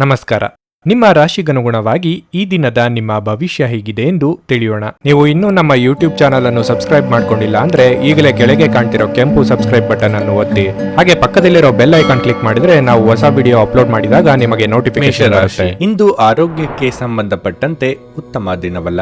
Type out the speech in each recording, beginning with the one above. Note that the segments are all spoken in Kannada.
ನಮಸ್ಕಾರ. ನಿಮ್ಮ ರಾಶಿಗನುಗುಣವಾಗಿ ಈ ದಿನದ ನಿಮ್ಮ ಭವಿಷ್ಯ ಹೇಗಿದೆ ಎಂದು ತಿಳಿಯೋಣ. ನೀವು ಇನ್ನೂ ನಮ್ಮ ಯೂಟ್ಯೂಬ್ ಚಾನಲ್ ಅನ್ನು ಸಬ್ಸ್ಕ್ರೈಬ್ ಮಾಡ್ಕೊಂಡಿಲ್ಲ ಅಂದ್ರೆ ಈಗಲೇ ಕೆಳಗೆ ಕಾಣ್ತಿರೋ ಕೆಂಪು ಸಬ್ಸ್ಕ್ರೈಬ್ ಬಟನ್ ಅನ್ನು ಒತ್ತಿ, ಹಾಗೆ ಪಕ್ಕದಲ್ಲಿರೋ ಬೆಲ್ ಐಕಾನ್ ಕ್ಲಿಕ್ ಮಾಡಿದ್ರೆ ನಾವು ಹೊಸ ವಿಡಿಯೋ ಅಪ್ಲೋಡ್ ಮಾಡಿದಾಗ ನಿಮಗೆ ನೋಟಿಫಿಕೇಶನ್ ಬರುತ್ತೆ. ಇಂದು ಆರೋಗ್ಯಕ್ಕೆ ಸಂಬಂಧಪಟ್ಟಂತೆ ಉತ್ತಮ ದಿನವಲ್ಲ.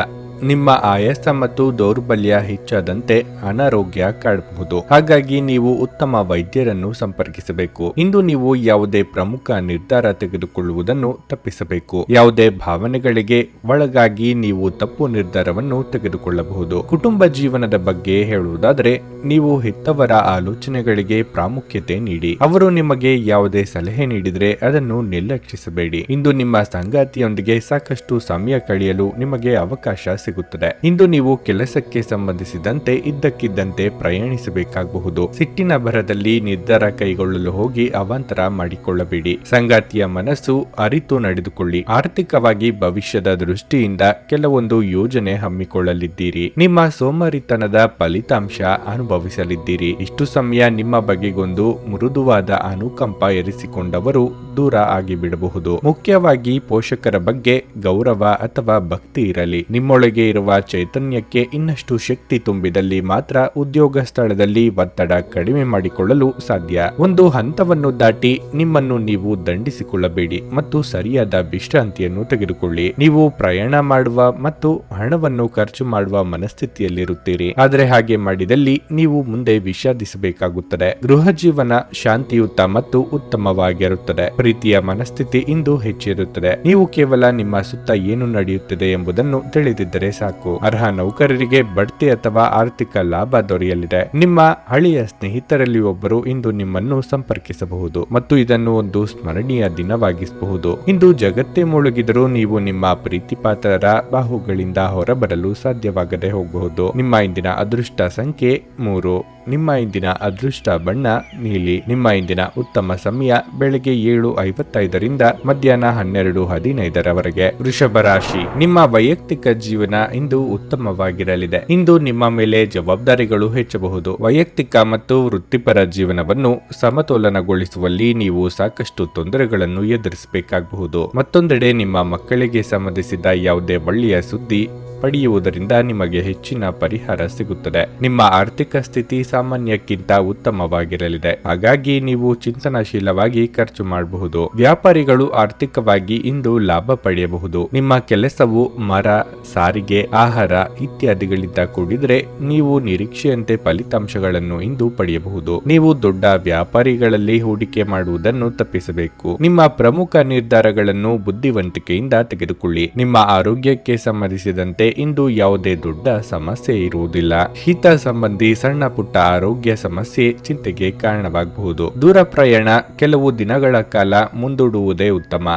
ನಿಮ್ಮ ಆಯಾಸ ಮತ್ತು ದೌರ್ಬಲ್ಯ ಹೆಚ್ಚಾದಂತೆ ಅನಾರೋಗ್ಯ ಕಾಡಬಹುದು. ಹಾಗಾಗಿ ನೀವು ಉತ್ತಮ ವೈದ್ಯರನ್ನು ಸಂಪರ್ಕಿಸಬೇಕು. ಇಂದು ನೀವು ಯಾವುದೇ ಪ್ರಮುಖ ನಿರ್ಧಾರ ತೆಗೆದುಕೊಳ್ಳುವುದನ್ನು ತಪ್ಪಿಸಬೇಕು. ಯಾವುದೇ ಭಾವನೆಗಳಿಗೆ ಒಳಗಾಗಿ ನೀವು ತಪ್ಪು ನಿರ್ಧಾರವನ್ನು ತೆಗೆದುಕೊಳ್ಳಬಹುದು. ಕುಟುಂಬ ಜೀವನದ ಬಗ್ಗೆ ಹೇಳುವುದಾದರೆ, ನೀವು ಹೆತ್ತವರ ಆಲೋಚನೆಗಳಿಗೆ ಪ್ರಾಮುಖ್ಯತೆ ನೀಡಿ. ಅವರು ನಿಮಗೆ ಯಾವುದೇ ಸಲಹೆ ನೀಡಿದರೆ ಅದನ್ನು ನಿರ್ಲಕ್ಷಿಸಬೇಡಿ. ಇಂದು ನಿಮ್ಮ ಸಂಗಾತಿಯೊಂದಿಗೆ ಸಾಕಷ್ಟು ಸಮಯ ಕಳೆಯಲು ನಿಮಗೆ ಅವಕಾಶ ಸಿಗುತ್ತದೆ. ಇಂದು ನೀವು ಕೆಲಸಕ್ಕೆ ಸಂಬಂಧಿಸಿದಂತೆ ಇದ್ದಕ್ಕಿದ್ದಂತೆ ಪ್ರಯಾಣಿಸಬೇಕಾಗಬಹುದು. ಸಿಟ್ಟಿನ ಭರದಲ್ಲಿ ನಿರ್ಧಾರ ಕೈಗೊಳ್ಳಲು ಹೋಗಿ ಅವಾಂತರ ಮಾಡಿಕೊಳ್ಳಬೇಡಿ. ಸಂಗಾತಿಯ ಮನಸ್ಸು ಅರಿತು ನಡೆದುಕೊಳ್ಳಿ. ಆರ್ಥಿಕವಾಗಿ ಭವಿಷ್ಯದ ದೃಷ್ಟಿಯಿಂದ ಕೆಲವೊಂದು ಯೋಜನೆ ಹಮ್ಮಿಕೊಳ್ಳಲಿದ್ದೀರಿ. ನಿಮ್ಮ ಸೋಮಾರಿತನದ ಫಲಿತಾಂಶ ಅನುಭವಿಸಲಿದ್ದೀರಿ. ಇಷ್ಟು ಸಮಯ ನಿಮ್ಮ ಬಗೆಗೊಂದು ಮೃದುವಾದ ಅನುಕಂಪ ಇರಿಸಿಕೊಂಡವರು ದೂರ ಆಗಿಬಿಡಬಹುದು. ಮುಖ್ಯವಾಗಿ ಪೋಷಕರ ಬಗ್ಗೆ ಗೌರವ ಅಥವಾ ಭಕ್ತಿ ಇರಲಿ. ನಿಮ್ಮೊಳಗೆ ಇರುವ ಚೈತನ್ಯಕ್ಕೆ ಇನ್ನಷ್ಟು ಶಕ್ತಿ ತುಂಬಿದಲ್ಲಿ ಮಾತ್ರ ಉದ್ಯೋಗ ಸ್ಥಳದಲ್ಲಿ ಒತ್ತಡ ಕಡಿಮೆ ಮಾಡಿಕೊಳ್ಳಲು ಸಾಧ್ಯ. ಒಂದು ಹಂತವನ್ನು ದಾಟಿ ನಿಮ್ಮನ್ನು ನೀವು ದಂಡಿಸಿಕೊಳ್ಳಬೇಡಿ ಮತ್ತು ಸರಿಯಾದ ವಿಶ್ರಾಂತಿಯನ್ನು ತೆಗೆದುಕೊಳ್ಳಿ. ನೀವು ಪ್ರಯಾಣ ಮಾಡುವ ಮತ್ತು ಹಣವನ್ನು ಖರ್ಚು ಮಾಡುವ ಮನಸ್ಥಿತಿಯಲ್ಲಿರುತ್ತೀರಿ. ಆದರೆ ಹಾಗೆ ಮಾಡಿದಲ್ಲಿ ನೀವು ಮುಂದೆ ವಿಷಾದಿಸಬೇಕಾಗುತ್ತದೆ. ಗೃಹ ಜೀವನ ಶಾಂತಿಯುತ ಮತ್ತು ಉತ್ತಮವಾಗಿರುತ್ತದೆ. ಪ್ರೀತಿಯ ಮನಸ್ಥಿತಿ ಇಂದು ಹೆಚ್ಚಿರುತ್ತದೆ. ನೀವು ಕೇವಲ ನಿಮ್ಮ ಸುತ್ತ ಏನು ನಡೆಯುತ್ತಿದೆ ಎಂಬುದನ್ನು ತಿಳಿದಿದ್ದರೆ ಸಾಕು. ಅರ್ಹ ನೌಕರರಿಗೆ ಬಡ್ತಿ ಅಥವಾ ಆರ್ಥಿಕ ಲಾಭ ದೊರೆಯಲಿದೆ. ನಿಮ್ಮ ಹಳೆಯ ಸ್ನೇಹಿತರಲ್ಲಿ ಒಬ್ಬರು ಇಂದು ನಿಮ್ಮನ್ನು ಸಂಪರ್ಕಿಸಬಹುದು ಮತ್ತು ಇದನ್ನು ಒಂದು ಸ್ಮರಣೀಯ ದಿನವಾಗಿಸಬಹುದು. ಇಂದು ಜಗತ್ತೇ ಮುಳುಗಿದರೂ ನೀವು ನಿಮ್ಮ ಪ್ರೀತಿಪಾತ್ರರ ಬಾಹುಗಳಿಂದ ಹೊರಬರಲು ಸಾಧ್ಯವಾಗದೆ ಹೋಗಬಹುದು. ನಿಮ್ಮ ಇಂದಿನ ಅದೃಷ್ಟ ಸಂಖ್ಯೆ 3. ನಿಮ್ಮ ಇಂದಿನ ಅದೃಷ್ಟ ಬಣ್ಣ ನೀಲಿ. ನಿಮ್ಮ ಇಂದಿನ ಉತ್ತಮ ಸಮಯ ಬೆಳಗ್ಗೆ 7:55ರಿಂದ ಮಧ್ಯಾಹ್ನ 12:15ರವರೆಗೆ. ವೃಷಭ ರಾಶಿ, ನಿಮ್ಮ ವೈಯಕ್ತಿಕ ಜೀವನ ಇಂದು ಉತ್ತಮವಾಗಿರಲಿದೆ. ಇಂದು ನಿಮ್ಮ ಮೇಲೆ ಜವಾಬ್ದಾರಿಗಳು ಹೆಚ್ಚಬಹುದು. ವೈಯಕ್ತಿಕ ಮತ್ತು ವೃತ್ತಿಪರ ಜೀವನವನ್ನು ಸಮತೋಲನಗೊಳಿಸುವಲ್ಲಿ ನೀವು ಸಾಕಷ್ಟು ತೊಂದರೆಗಳನ್ನು ಎದುರಿಸಬೇಕಾಗಬಹುದು. ಮತ್ತೊಂದೆಡೆ ನಿಮ್ಮ ಮಕ್ಕಳಿಗೆ ಸಂಬಂಧಿಸಿದ ಯಾವುದೇ ಒಳ್ಳೆಯ ಸುದ್ದಿ ಪಡೆಯುವುದರಿಂದ ನಿಮಗೆ ಹೆಚ್ಚಿನ ಪರಿಹಾರ ಸಿಗುತ್ತದೆ. ನಿಮ್ಮ ಆರ್ಥಿಕ ಸ್ಥಿತಿ ಸಾಮಾನ್ಯಕ್ಕಿಂತ ಉತ್ತಮವಾಗಿರಲಿದೆ. ಹಾಗಾಗಿ ನೀವು ಚಿಂತನಶೀಲವಾಗಿ ಖರ್ಚು ಮಾಡಬಹುದು. ವ್ಯಾಪಾರಿಗಳು ಆರ್ಥಿಕವಾಗಿ ಇಂದು ಲಾಭ ಪಡೆಯಬಹುದು. ನಿಮ್ಮ ಕೆಲಸವು ಮರ, ಸಾರಿಗೆ, ಆಹಾರ ಇತ್ಯಾದಿಗಳಿಂದ ಕೂಡಿದರೆ ನೀವು ನಿರೀಕ್ಷೆಯಂತೆ ಫಲಿತಾಂಶಗಳನ್ನು ಇಂದು ಪಡೆಯಬಹುದು. ನೀವು ದೊಡ್ಡ ವ್ಯಾಪಾರಿಗಳಲ್ಲಿ ಹೂಡಿಕೆ ಮಾಡುವುದನ್ನು ತಪ್ಪಿಸಬೇಕು. ನಿಮ್ಮ ಪ್ರಮುಖ ನಿರ್ಧಾರಗಳನ್ನು ಬುದ್ಧಿವಂತಿಕೆಯಿಂದ ತೆಗೆದುಕೊಳ್ಳಿ. ನಿಮ್ಮ ಆರೋಗ್ಯಕ್ಕೆ ಸಂಬಂಧಿಸಿದಂತೆ ಇಂದು ಯಾವುದೇ ದೊಡ್ಡ ಸಮಸ್ಯೆ ಇರುವುದಿಲ್ಲ. ಶೀತ ಸಂಬಂಧಿ ಸಣ್ಣ ಪುಟ್ಟ ಆರೋಗ್ಯ ಸಮಸ್ಯೆ ಚಿಂತೆಗೆ ಕಾರಣವಾಗಬಹುದು. ದೂರ ಪ್ರಯಾಣ ಕೆಲವು ದಿನಗಳ ಕಾಲ ಮುಂದೂಡುವುದೇ ಉತ್ತಮ.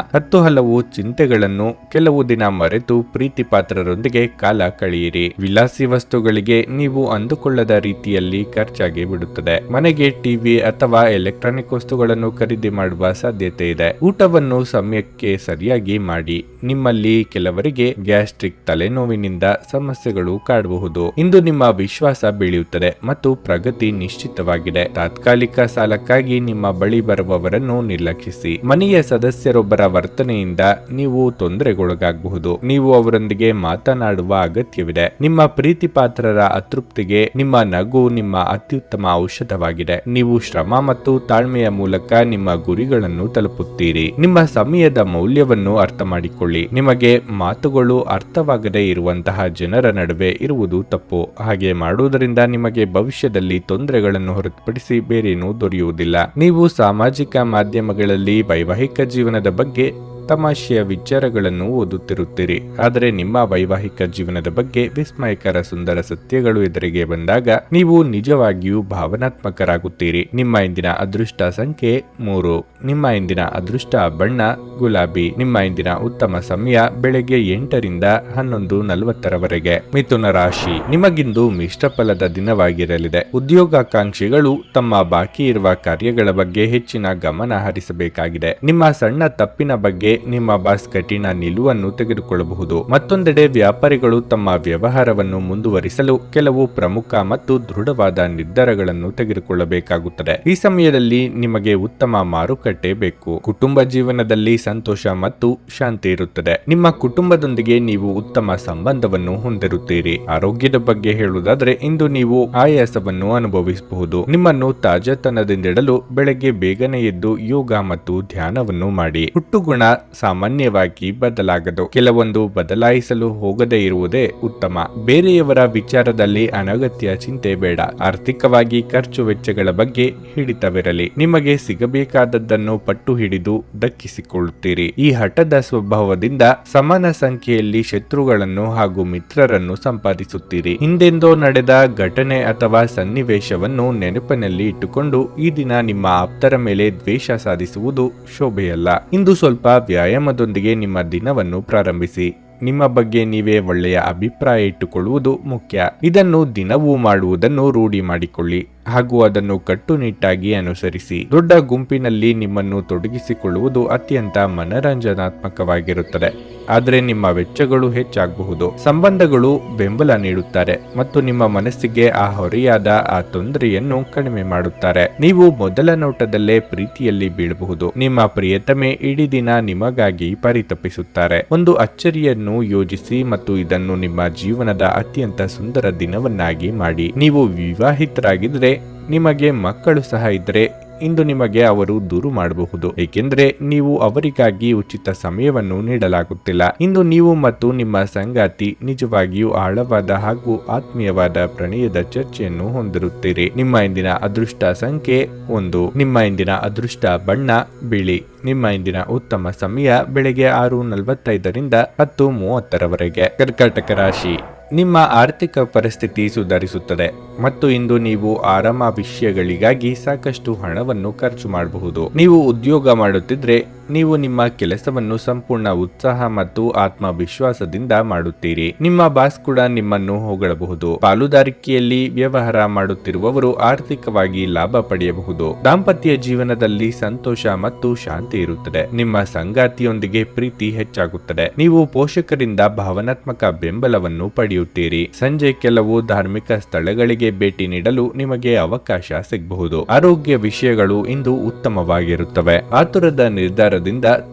ಹಲವು ಚಿಂತೆಗಳನ್ನು ಕೆಲವು ದಿನ ಮರೆತು ಪ್ರೀತಿ ಪಾತ್ರರೊಂದಿಗೆ ಕಾಲ ಕಳೆಯಿರಿ. ವಿಲಾಸಿ ವಸ್ತುಗಳಿಗೆ ನೀವು ಅಂದುಕೊಳ್ಳದ ರೀತಿಯಲ್ಲಿ ಖರ್ಚಾಗಿ ಬಿಡುತ್ತದೆ. ಮನೆಗೆ ಟಿವಿ ಅಥವಾ ಎಲೆಕ್ಟ್ರಾನಿಕ್ ವಸ್ತುಗಳನ್ನು ಖರೀದಿ ಮಾಡುವ ಸಾಧ್ಯತೆ ಇದೆ. ಊಟವನ್ನು ಸಮಯಕ್ಕೆ ಸರಿಯಾಗಿ ಮಾಡಿ. ನಿಮ್ಮಲ್ಲಿ ಕೆಲವರಿಗೆ ಗ್ಯಾಸ್ಟ್ರಿಕ್ ತಲೆನೋವಿನಿಂದ ಸಮಸ್ಯೆಗಳು ಕಾಡಬಹುದು. ಇಂದು ನಿಮ್ಮ ವಿಶ್ವಾಸ ಬೆಳೆಯುತ್ತದೆ ಮತ್ತು ಪ್ರಗತಿ ನಿಶ್ಚಿತವಾಗಿದೆ. ತಾತ್ಕಾಲಿಕ ಸಾಲಕ್ಕಾಗಿ ನಿಮ್ಮ ಬಳಿ ಬರುವವರನ್ನು ನಿರ್ಲಕ್ಷಿಸಿ. ಮನೆಯ ಸದಸ್ಯರೊಬ್ಬರ ವರ್ತನೆಯಿಂದ ನೀವು ತೊಂದರೆಗೊಳಗಾಗಬಹುದು. ನೀವು ಅವರೊಂದಿಗೆ ಮಾತನಾಡುವ ಅಗತ್ಯವಿದೆ. ನಿಮ್ಮ ಪ್ರೀತಿ ಪಾತ್ರರ ಅತೃಪ್ತಿಗೆ ನಿಮ್ಮ ನಗು ನಿಮ್ಮ ಅತ್ಯುತ್ತಮ ಔಷಧವಾಗಿದೆ. ನೀವು ಶ್ರಮ ಮತ್ತು ತಾಳ್ಮೆಯ ಮೂಲಕ ನಿಮ್ಮ ಗುರಿಗಳನ್ನು ತಲುಪುತ್ತೀರಿ. ನಿಮ್ಮ ಸಮಯದ ಮೌಲ್ಯವನ್ನು ಅರ್ಥ ಮಾಡಿಕೊಳ್ಳಿ. ನಿಮಗೆ ಮಾತುಗಳು ಅರ್ಥವಾಗದೇ ಇರುವಂತಹ ಜನರ ನಡುವೆ ಇರುವುದು ತಪ್ಪು. ಹಾಗೆ ಮಾಡುವುದರಿಂದ ನಿಮಗೆ ಭವಿಷ್ಯದಲ್ಲಿ ತೊಂದರೆಗಳನ್ನು ಹೊರತುಪಡಿಸಿ ಬೇರೇನೂ ದೊರೆಯುವುದಿಲ್ಲ. ನೀವು ಸಾಮಾಜಿಕ ಮಾಧ್ಯಮಗಳಲ್ಲಿ ವೈವಾಹಿಕ ಜೀವನದ ಬಗ್ಗೆ ತಮಾಷೆಯ ವಿಚಾರಗಳನ್ನು ಓದುತ್ತಿರುತ್ತೀರಿ. ಆದರೆ ನಿಮ್ಮ ವೈವಾಹಿಕ ಜೀವನದ ಬಗ್ಗೆ ವಿಸ್ಮಯಕರ ಸುಂದರ ಸತ್ಯಗಳು ಎದುರಿಗೆ ಬಂದಾಗ ನೀವು ನಿಜವಾಗಿಯೂ ಭಾವನಾತ್ಮಕರಾಗುತ್ತೀರಿ. ನಿಮ್ಮ ಇಂದಿನ ಅದೃಷ್ಟ ಸಂಖ್ಯೆ 3. ನಿಮ್ಮ ಇಂದಿನ ಅದೃಷ್ಟ ಬಣ್ಣ ಗುಲಾಬಿ. ನಿಮ್ಮ ಇಂದಿನ ಉತ್ತಮ ಸಮಯ ಬೆಳಗ್ಗೆ 8ರಿಂದ 11:40ರವರೆಗೆ. ಮಿಥುನ ರಾಶಿ, ನಿಮಗಿಂದು ಮಿಶ್ರ ಫಲದ ದಿನವಾಗಿರಲಿದೆ. ಉದ್ಯೋಗಾಕಾಂಕ್ಷಿಗಳು ತಮ್ಮ ಬಾಕಿ ಇರುವ ಕಾರ್ಯಗಳ ಬಗ್ಗೆ ಹೆಚ್ಚಿನ ಗಮನ ಹರಿಸಬೇಕಾಗಿದೆ. ನಿಮ್ಮ ಸಣ್ಣ ತಪ್ಪಿನ ಬಗ್ಗೆ ನಿಮ್ಮ ಬಾಸ್ ಕಠಿಣ ನಿಲುವನ್ನು ತೆಗೆದುಕೊಳ್ಳಬಹುದು. ಮತ್ತೊಂದೆಡೆ ವ್ಯಾಪಾರಿಗಳು ತಮ್ಮ ವ್ಯವಹಾರವನ್ನು ಮುಂದುವರಿಸಲು ಕೆಲವು ಪ್ರಮುಖ ಮತ್ತು ದೃಢವಾದ ನಿರ್ಧಾರಗಳನ್ನು ತೆಗೆದುಕೊಳ್ಳಬೇಕಾಗುತ್ತದೆ. ಈ ಸಮಯದಲ್ಲಿ ನಿಮಗೆ ಉತ್ತಮ ಮಾರುಕಟ್ಟೆ ಬೇಕು. ಕುಟುಂಬ ಜೀವನದಲ್ಲಿ ಸಂತೋಷ ಮತ್ತು ಶಾಂತಿ ಇರುತ್ತದೆ. ನಿಮ್ಮ ಕುಟುಂಬದೊಂದಿಗೆ ನೀವು ಉತ್ತಮ ಸಂಬಂಧವನ್ನು ಹೊಂದಿರುತ್ತೀರಿ. ಆರೋಗ್ಯದ ಬಗ್ಗೆ ಹೇಳುವುದಾದರೆ ಇಂದು ನೀವು ಆಯಾಸವನ್ನು ಅನುಭವಿಸಬಹುದು. ನಿಮ್ಮನ್ನು ತಾಜಾತನದಿಂದಿಡಲು ಬೆಳಗ್ಗೆ ಬೇಗನೆ ಎದ್ದು ಯೋಗ ಮತ್ತು ಧ್ಯಾನವನ್ನು ಮಾಡಿ. ಹುಟ್ಟುಗುಣ ಸಾಮಾನ್ಯವಾಗಿ ಬದಲಾಗದು. ಕೆಲವೊಂದು ಬದಲಾಯಿಸಲು ಹೋಗದೇ ಇರುವುದೇ ಉತ್ತಮ. ಬೇರೆಯವರ ವಿಚಾರದಲ್ಲಿ ಅನಗತ್ಯ ಚಿಂತೆ ಬೇಡ. ಆರ್ಥಿಕವಾಗಿ ಖರ್ಚು ವೆಚ್ಚಗಳ ಬಗ್ಗೆ ಹಿಡಿತವಿರಲಿ. ನಿಮಗೆ ಸಿಗಬೇಕಾದದ್ದನ್ನು ಪಟ್ಟು ಹಿಡಿದು ದಕ್ಕಿಸಿಕೊಳ್ಳುತ್ತೀರಿ. ಈ ಹಠದ ಸ್ವಭಾವದಿಂದ ಸಮಾನ ಸಂಖ್ಯೆಯಲ್ಲಿ ಶತ್ರುಗಳನ್ನು ಹಾಗೂ ಮಿತ್ರರನ್ನು ಸಂಪಾದಿಸುತ್ತೀರಿ. ಹಿಂದೆಂದೋ ನಡೆದ ಘಟನೆ ಅಥವಾ ಸನ್ನಿವೇಶವನ್ನು ನೆನಪಿನಲ್ಲಿ ಇಟ್ಟುಕೊಂಡು ಈ ದಿನ ನಿಮ್ಮ ಆಪ್ತರ ಮೇಲೆ ದ್ವೇಷ ಸಾಧಿಸುವುದು ಶೋಭೆಯಲ್ಲ. ಇಂದು ಸ್ವಲ್ಪ ವ್ಯಾಯಾಮದೊಂದಿಗೆ ನಿಮ್ಮ ದಿನವನ್ನು ಪ್ರಾರಂಭಿಸಿ. ನಿಮ್ಮ ಬಗ್ಗೆ ನೀವೇ ಒಳ್ಳೆಯ ಅಭಿಪ್ರಾಯ ಇಟ್ಟುಕೊಳ್ಳುವುದು ಮುಖ್ಯ. ಇದನ್ನು ದಿನವೂ ಮಾಡುವುದನ್ನು ರೂಢಿ ಮಾಡಿಕೊಳ್ಳಿ ಹಾಗೂ ಅದನ್ನು ಕಟ್ಟುನಿಟ್ಟಾಗಿ ಅನುಸರಿಸಿ. ದೊಡ್ಡ ಗುಂಪಿನಲ್ಲಿ ನಿಮ್ಮನ್ನು ತೊಡಗಿಸಿಕೊಳ್ಳುವುದು ಅತ್ಯಂತ ಮನರಂಜನಾತ್ಮಕವಾಗಿರುತ್ತದೆ, ಆದರೆ ನಿಮ್ಮ ವೆಚ್ಚಗಳು ಹೆಚ್ಚಾಗಬಹುದು. ಸಂಬಂಧಗಳು ಬೆಂಬಲ ನೀಡುತ್ತಾರೆ ಮತ್ತು ನಿಮ್ಮ ಮನಸ್ಸಿಗೆ ಆ ಹೊರೆಯಾದ ಆ ತೊಂದರೆಯನ್ನು ಕಡಿಮೆ ಮಾಡುತ್ತಾರೆ. ನೀವು ಮೊದಲ ನೋಟದಲ್ಲೇ ಪ್ರೀತಿಯಲ್ಲಿ ಬೀಳಬಹುದು. ನಿಮ್ಮ ಪ್ರಿಯತಮೆ ಇಡೀ ದಿನ ನಿಮಗಾಗಿ ಪರಿತಪಿಸುತ್ತಾರೆ. ಒಂದು ಅಚ್ಚರಿಯನ್ನು ಯೋಜಿಸಿ ಮತ್ತು ಇದನ್ನು ನಿಮ್ಮ ಜೀವನದ ಅತ್ಯಂತ ಸುಂದರ ದಿನವನ್ನಾಗಿ ಮಾಡಿ. ನೀವು ವಿವಾಹಿತರಾಗಿದ್ದರೆ ನಿಮಗೆ ಮಕ್ಕಳು ಸಹ ಇದ್ದರೆ ಇಂದು ನಿಮಗೆ ಅವರು ದೂರು ಮಾಡಬಹುದು, ಏಕೆಂದರೆ ನೀವು ಅವರಿಗಾಗಿ ಉಚಿತ ಸಮಯವನ್ನು ನೀಡಲಾಗುತ್ತಿಲ್ಲ. ಇಂದು ನೀವು ಮತ್ತು ನಿಮ್ಮ ಸಂಗಾತಿ ನಿಜವಾಗಿಯೂ ಆಳವಾದ ಹಾಗೂ ಆತ್ಮೀಯವಾದ ಪ್ರಣಯದ ಚರ್ಚೆಯನ್ನು ಹೊಂದಿರುತ್ತೀರಿ. ನಿಮ್ಮ ಇಂದಿನ ಅದೃಷ್ಟ ಸಂಖ್ಯೆ 1. ನಿಮ್ಮ ಇಂದಿನ ಅದೃಷ್ಟ ಬಣ್ಣ ಬಿಳಿ. ನಿಮ್ಮ ಇಂದಿನ ಉತ್ತಮ ಸಮಯ ಬೆಳಗ್ಗೆ 6:45ರಿಂದ 10:30ರವರೆಗೆ. ಕರ್ಕಾಟಕ ರಾಶಿ. ನಿಮ್ಮ ಆರ್ಥಿಕ ಪರಿಸ್ಥಿತಿ ಸುಧಾರಿಸುತ್ತದೆ ಮತ್ತು ಇಂದು ನೀವು ಆರಾಮ ವಿಷಯಗಳಿಗಾಗಿ ಸಾಕಷ್ಟು ಹಣವನ್ನು ಖರ್ಚು ಮಾಡಬಹುದು. ನೀವು ಉದ್ಯೋಗ ಮಾಡುತ್ತಿದ್ರೆ ನೀವು ನಿಮ್ಮ ಕೆಲಸವನ್ನು ಸಂಪೂರ್ಣ ಉತ್ಸಾಹ ಮತ್ತು ಆತ್ಮವಿಶ್ವಾಸದಿಂದ ಮಾಡುತ್ತೀರಿ. ನಿಮ್ಮ ಬಾಸ್ ಕೂಡ ನಿಮ್ಮನ್ನು ಹೊಗಳಬಹುದು. ಪಾಲುದಾರಿಕೆಯಲ್ಲಿ ವ್ಯವಹಾರ ಮಾಡುತ್ತಿರುವವರು ಆರ್ಥಿಕವಾಗಿ ಲಾಭ ಪಡೆಯಬಹುದು. ದಾಂಪತ್ಯ ಜೀವನದಲ್ಲಿ ಸಂತೋಷ ಮತ್ತು ಶಾಂತಿ ಇರುತ್ತದೆ. ನಿಮ್ಮ ಸಂಗಾತಿಯೊಂದಿಗೆ ಪ್ರೀತಿ ಹೆಚ್ಚಾಗುತ್ತದೆ. ನೀವು ಪೋಷಕರಿಂದ ಭಾವನಾತ್ಮಕ ಬೆಂಬಲವನ್ನು ಪಡೆಯುತ್ತೀರಿ. ಸಂಜೆ ಕೆಲವು ಧಾರ್ಮಿಕ ಸ್ಥಳಗಳಿಗೆ ಭೇಟಿ ನೀಡಲು ನಿಮಗೆ ಅವಕಾಶ ಸಿಗಬಹುದು. ಆರೋಗ್ಯ ವಿಷಯಗಳು ಇಂದು ಉತ್ತಮವಾಗಿರುತ್ತವೆ. ಆತುರದ ನಿರ್ಧಾರದಿಂದ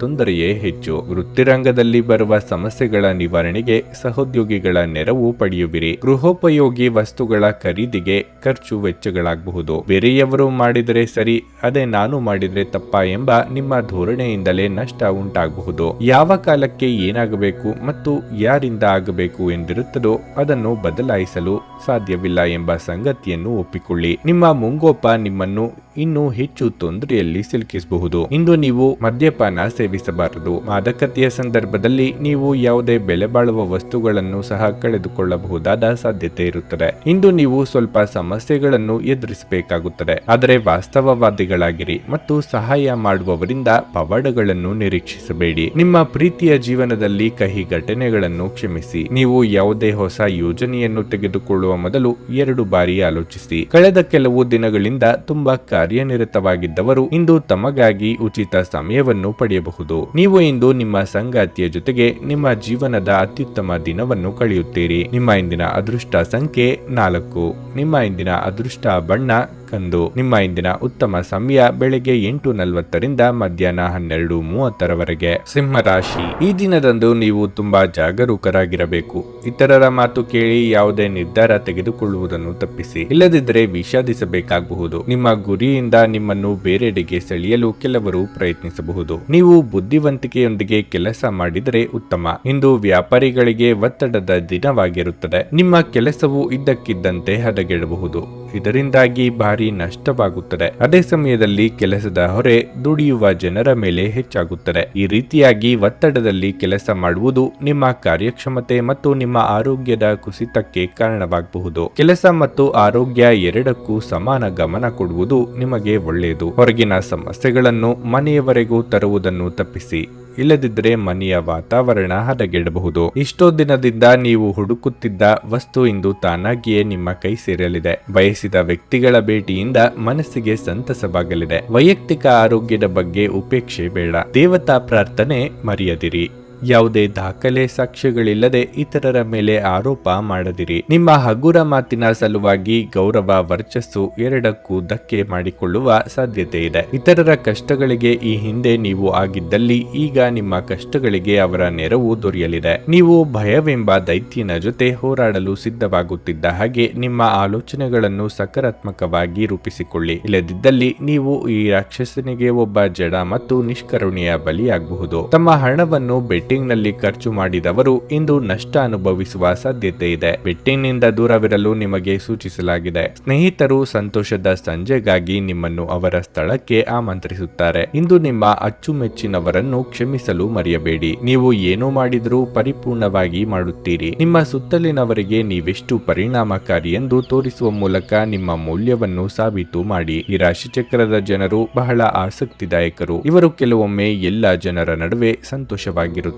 ತೊಂದರೆಯೇ ಹೆಚ್ಚು. ವೃತ್ತಿರಂಗದಲ್ಲಿ ಬರುವ ಸಮಸ್ಯೆಗಳ ನಿವಾರಣೆಗೆ ಸಹೋದ್ಯೋಗಿಗಳ ನೆರವು ಪಡೆಯುವಿರಿ. ಗೃಹೋಪಯೋಗಿ ವಸ್ತುಗಳ ಖರೀದಿಗೆ ಖರ್ಚು ವೆಚ್ಚಗಳಾಗಬಹುದು. ಬೇರೆಯವರು ಮಾಡಿದರೆ ಸರಿ, ಅದೇ ನಾನು ಮಾಡಿದ್ರೆ ತಪ್ಪ ಎಂಬ ನಿಮ್ಮ ಧೋರಣೆಯಿಂದಲೇ ನಷ್ಟ ಉಂಟಾಗಬಹುದು. ಯಾವ ಕಾಲಕ್ಕೆ ಏನಾಗಬೇಕು ಮತ್ತು ಯಾರಿಂದ ಆಗಬೇಕು ಎಂದಿರುತ್ತದೋ ಅದನ್ನು ಬದಲಾಯಿಸಲು ಸಾಧ್ಯವಿಲ್ಲ ಎಂಬ ಸಂಗತಿಯನ್ನು ಒಪ್ಪಿಕೊಳ್ಳಿ. ನಿಮ್ಮ ಮುಂಗೋಪ ನಿಮ್ಮನ್ನು ಇನ್ನೂ ಹೆಚ್ಚು ತೊಂದರೆಯಲ್ಲಿ ಸಿಲುಕಿಸಬಹುದು. ಇಂದು ನೀವು ಮದ್ಯಪಾನ ಸೇವಿಸಬಾರದು. ಮಾದಕತೆಯ ಸಂದರ್ಭದಲ್ಲಿ ನೀವು ಯಾವುದೇ ಬೆಲೆ ಬಾಳುವ ವಸ್ತುಗಳನ್ನು ಸಹ ಕಳೆದುಕೊಳ್ಳಬಹುದಾದ ಸಾಧ್ಯತೆ ಇರುತ್ತದೆ. ಇಂದು ನೀವು ಸ್ವಲ್ಪ ಸಮಸ್ಯೆಗಳನ್ನು ಎದುರಿಸಬೇಕಾಗುತ್ತದೆ, ಆದರೆ ವಾಸ್ತವವಾದಿಗಳಾಗಿರಿ ಮತ್ತು ಸಹಾಯ ಮಾಡುವವರಿಂದ ಪವಾಡಗಳನ್ನು ನಿರೀಕ್ಷಿಸಬೇಡಿ. ನಿಮ್ಮ ಪ್ರೀತಿಯ ಜೀವನದಲ್ಲಿ ಕಹಿ ಘಟನೆಗಳನ್ನು ಕ್ಷಮಿಸಿ. ನೀವು ಯಾವುದೇ ಹೊಸ ಯೋಜನೆಯನ್ನು ತೆಗೆದುಕೊಳ್ಳುವ ಮೊದಲು 2 ಬಾರಿ ಆಲೋಚಿಸಿ. ಕಳೆದ ಕೆಲವು ದಿನಗಳಿಂದ ತುಂಬಾ ಕಾರ್ಯನಿರತವಾಗಿದ್ದವರು ಇಂದು ತಮಗಾಗಿ ಉಚಿತ ಸಮಯವನ್ನು ಪಡೆಯಬಹುದು. ನೀವು ಇಂದು ನಿಮ್ಮ ಸಂಗಾತಿಯ ಜೊತೆಗೆ ನಿಮ್ಮ ಜೀವನದ ಅತ್ಯುತ್ತಮ ದಿನವನ್ನು ಕಳೆಯುತ್ತೀರಿ. ನಿಮ್ಮ ಇಂದಿನ ಅದೃಷ್ಟ ಸಂಖ್ಯೆ 4. ನಿಮ್ಮ ಇಂದಿನ ಅದೃಷ್ಟ ಬಣ್ಣ ಕಂದು. ನಿಮ್ಮ ಇಂದಿನ ಉತ್ತಮ ಸಮಯ ಬೆಳಗ್ಗೆ 8:40ರಿಂದ ಮಧ್ಯಾಹ್ನ 12:30ರವರೆಗೆ. ಸಿಂಹರಾಶಿ. ಈ ದಿನದಂದು ನೀವು ತುಂಬಾ ಜಾಗರೂಕರಾಗಿರಬೇಕು. ಇತರರ ಮಾತು ಕೇಳಿ ಯಾವುದೇ ನಿರ್ಧಾರ ತೆಗೆದುಕೊಳ್ಳುವುದನ್ನು ತಪ್ಪಿಸಿ, ಇಲ್ಲದಿದ್ದರೆ ವಿಷಾದಿಸಬೇಕಾಗಬಹುದು. ನಿಮ್ಮ ಗುರಿಯಿಂದ ನಿಮ್ಮನ್ನು ಬೇರೆಡೆಗೆ ಸೆಳೆಯಲು ಕೆಲವರು ಪ್ರಯತ್ನಿಸಬಹುದು. ನೀವು ಬುದ್ಧಿವಂತಿಕೆಯೊಂದಿಗೆ ಕೆಲಸ ಮಾಡಿದರೆ ಉತ್ತಮ. ಇಂದು ವ್ಯಾಪಾರಿಗಳಿಗೆ ಒತ್ತಡದ ದಿನವಾಗಿರುತ್ತದೆ. ನಿಮ್ಮ ಕೆಲಸವು ಇದ್ದಕ್ಕಿದ್ದಂತೆ ಹದಗೆಡಬಹುದು. ಇದರಿಂದಾಗಿ ಭಾರಿ ನಷ್ಟವಾಗುತ್ತದೆ. ಅದೇ ಸಮಯದಲ್ಲಿ ಕೆಲಸದ ಹೊರೆ ದುಡಿಯುವ ಜನರ ಮೇಲೆ ಹೆಚ್ಚಾಗುತ್ತದೆ. ಈ ರೀತಿಯಾಗಿ ಒತ್ತಡದಲ್ಲಿ ಕೆಲಸ ಮಾಡುವುದು ನಿಮ್ಮ ಕಾರ್ಯಕ್ಷಮತೆ ಮತ್ತು ನಿಮ್ಮ ಆರೋಗ್ಯದ ಕುಸಿತಕ್ಕೆ ಕಾರಣವಾಗಬಹುದು. ಕೆಲಸ ಮತ್ತು ಆರೋಗ್ಯ ಎರಡಕ್ಕೂ ಸಮಾನ ಗಮನ ಕೊಡುವುದು ನಿಮಗೆ ಒಳ್ಳೆಯದು. ಹೊರಗಿನ ಸಮಸ್ಯೆಗಳನ್ನು ಮನೆಯವರೆಗೂ ತರುವುದನ್ನು ತಪ್ಪಿಸಿ. ಇಲ್ಲದಿದ್ದರೆ ಮನೆಯ ವಾತಾವರಣ ಹದಗೆಡಬಹುದು. ಇಷ್ಟೋ ದಿನದಿಂದ ನೀವು ಹುಡುಕುತ್ತಿದ್ದ ವಸ್ತು ಇಂದು ತಾನಾಗಿಯೇ ನಿಮ್ಮ ಕೈ ಸೇರಲಿದೆ. ಬಯಸಿದ ವ್ಯಕ್ತಿಗಳ ಭೇಟಿಯಿಂದ ಮನಸ್ಸಿಗೆ ಸಂತಸವಾಗಲಿದೆ. ವೈಯಕ್ತಿಕ ಆರೋಗ್ಯದ ಬಗ್ಗೆ ಉಪೇಕ್ಷೆ ಬೇಡ. ದೇವತಾ ಪ್ರಾರ್ಥನೆ ಮರೆಯದಿರಿ. ಯಾವುದೇ ದಾಖಲೆ ಸಾಕ್ಷ್ಯಗಳಿಲ್ಲದೆ ಇತರರ ಮೇಲೆ ಆರೋಪ ಮಾಡದಿರಿ. ನಿಮ್ಮ ಹಗುರ ಮಾತಿನ ಸಲುವಾಗಿ ಗೌರವ ವರ್ಚಸ್ಸು ಎರಡಕ್ಕೂ ಧಕ್ಕೆ ಮಾಡಿಕೊಳ್ಳುವ ಸಾಧ್ಯತೆ ಇದೆ. ಇತರರ ಕಷ್ಟಗಳಿಗೆ ಈ ಹಿಂದೆ ನೀವು ಆಗಿದ್ದಲ್ಲಿ ಈಗ ನಿಮ್ಮ ಕಷ್ಟಗಳಿಗೆ ಅವರ ನೆರವು ದೊರೆಯಲಿದೆ. ನೀವು ಭಯವೆಂಬ ದೈತ್ಯನ ಜೊತೆ ಹೋರಾಡಲು ಸಿದ್ಧವಾಗುತ್ತಿದ್ದ ಹಾಗೆ ನಿಮ್ಮ ಆಲೋಚನೆಗಳನ್ನು ಸಕಾರಾತ್ಮಕವಾಗಿ ರೂಪಿಸಿಕೊಳ್ಳಿ. ಇಲ್ಲದಿದ್ದಲ್ಲಿ ನೀವು ಈ ರಾಕ್ಷಸನಿಗೆ ಒಬ್ಬ ಜಡ ಮತ್ತು ನಿಷ್ಕರುಣೆಯ ಬಲಿಯಾಗಬಹುದು. ತಮ್ಮ ಹಣವನ್ನು ಬೆಟ್ಟಿಂಗ್ ನಲ್ಲಿ ಖರ್ಚು ಮಾಡಿದವರು ಇಂದು ನಷ್ಟ ಅನುಭವಿಸುವ ಸಾಧ್ಯತೆ ಇದೆ. ಬೆಟ್ಟಿಂಗ್ ನಿಂದ ದೂರವಿರಲು ನಿಮಗೆ ಸೂಚಿಸಲಾಗಿದೆ. ಸ್ನೇಹಿತರು ಸಂತೋಷದ ಸಂಜೆಗಾಗಿ ನಿಮ್ಮನ್ನು ಅವರ ಸ್ಥಳಕ್ಕೆ ಆಮಂತ್ರಿಸುತ್ತಾರೆ. ಇಂದು ನಿಮ್ಮ ಅಚ್ಚುಮೆಚ್ಚಿನವರನ್ನು ಕ್ಷಮಿಸಲು ಮರೆಯಬೇಡಿ. ನೀವು ಏನು ಮಾಡಿದರೂ ಪರಿಪೂರ್ಣವಾಗಿ ಮಾಡುತ್ತೀರಿ. ನಿಮ್ಮ ಸುತ್ತಲಿನವರಿಗೆ ನೀವೆಷ್ಟು ಪರಿಣಾಮಕಾರಿ ಎಂದು ತೋರಿಸುವ ಮೂಲಕ ನಿಮ್ಮ ಮೌಲ್ಯವನ್ನು ಸಾಬೀತು ಮಾಡಿ. ಈ ರಾಶಿಚಕ್ರದ ಜನರು ಬಹಳ ಆಸಕ್ತಿದಾಯಕರು. ಇವರು ಕೆಲವೊಮ್ಮೆ ಎಲ್ಲ ಜನರ ನಡುವೆ ಸಂತೋಷವಾಗಿರುತ್ತಾರೆ,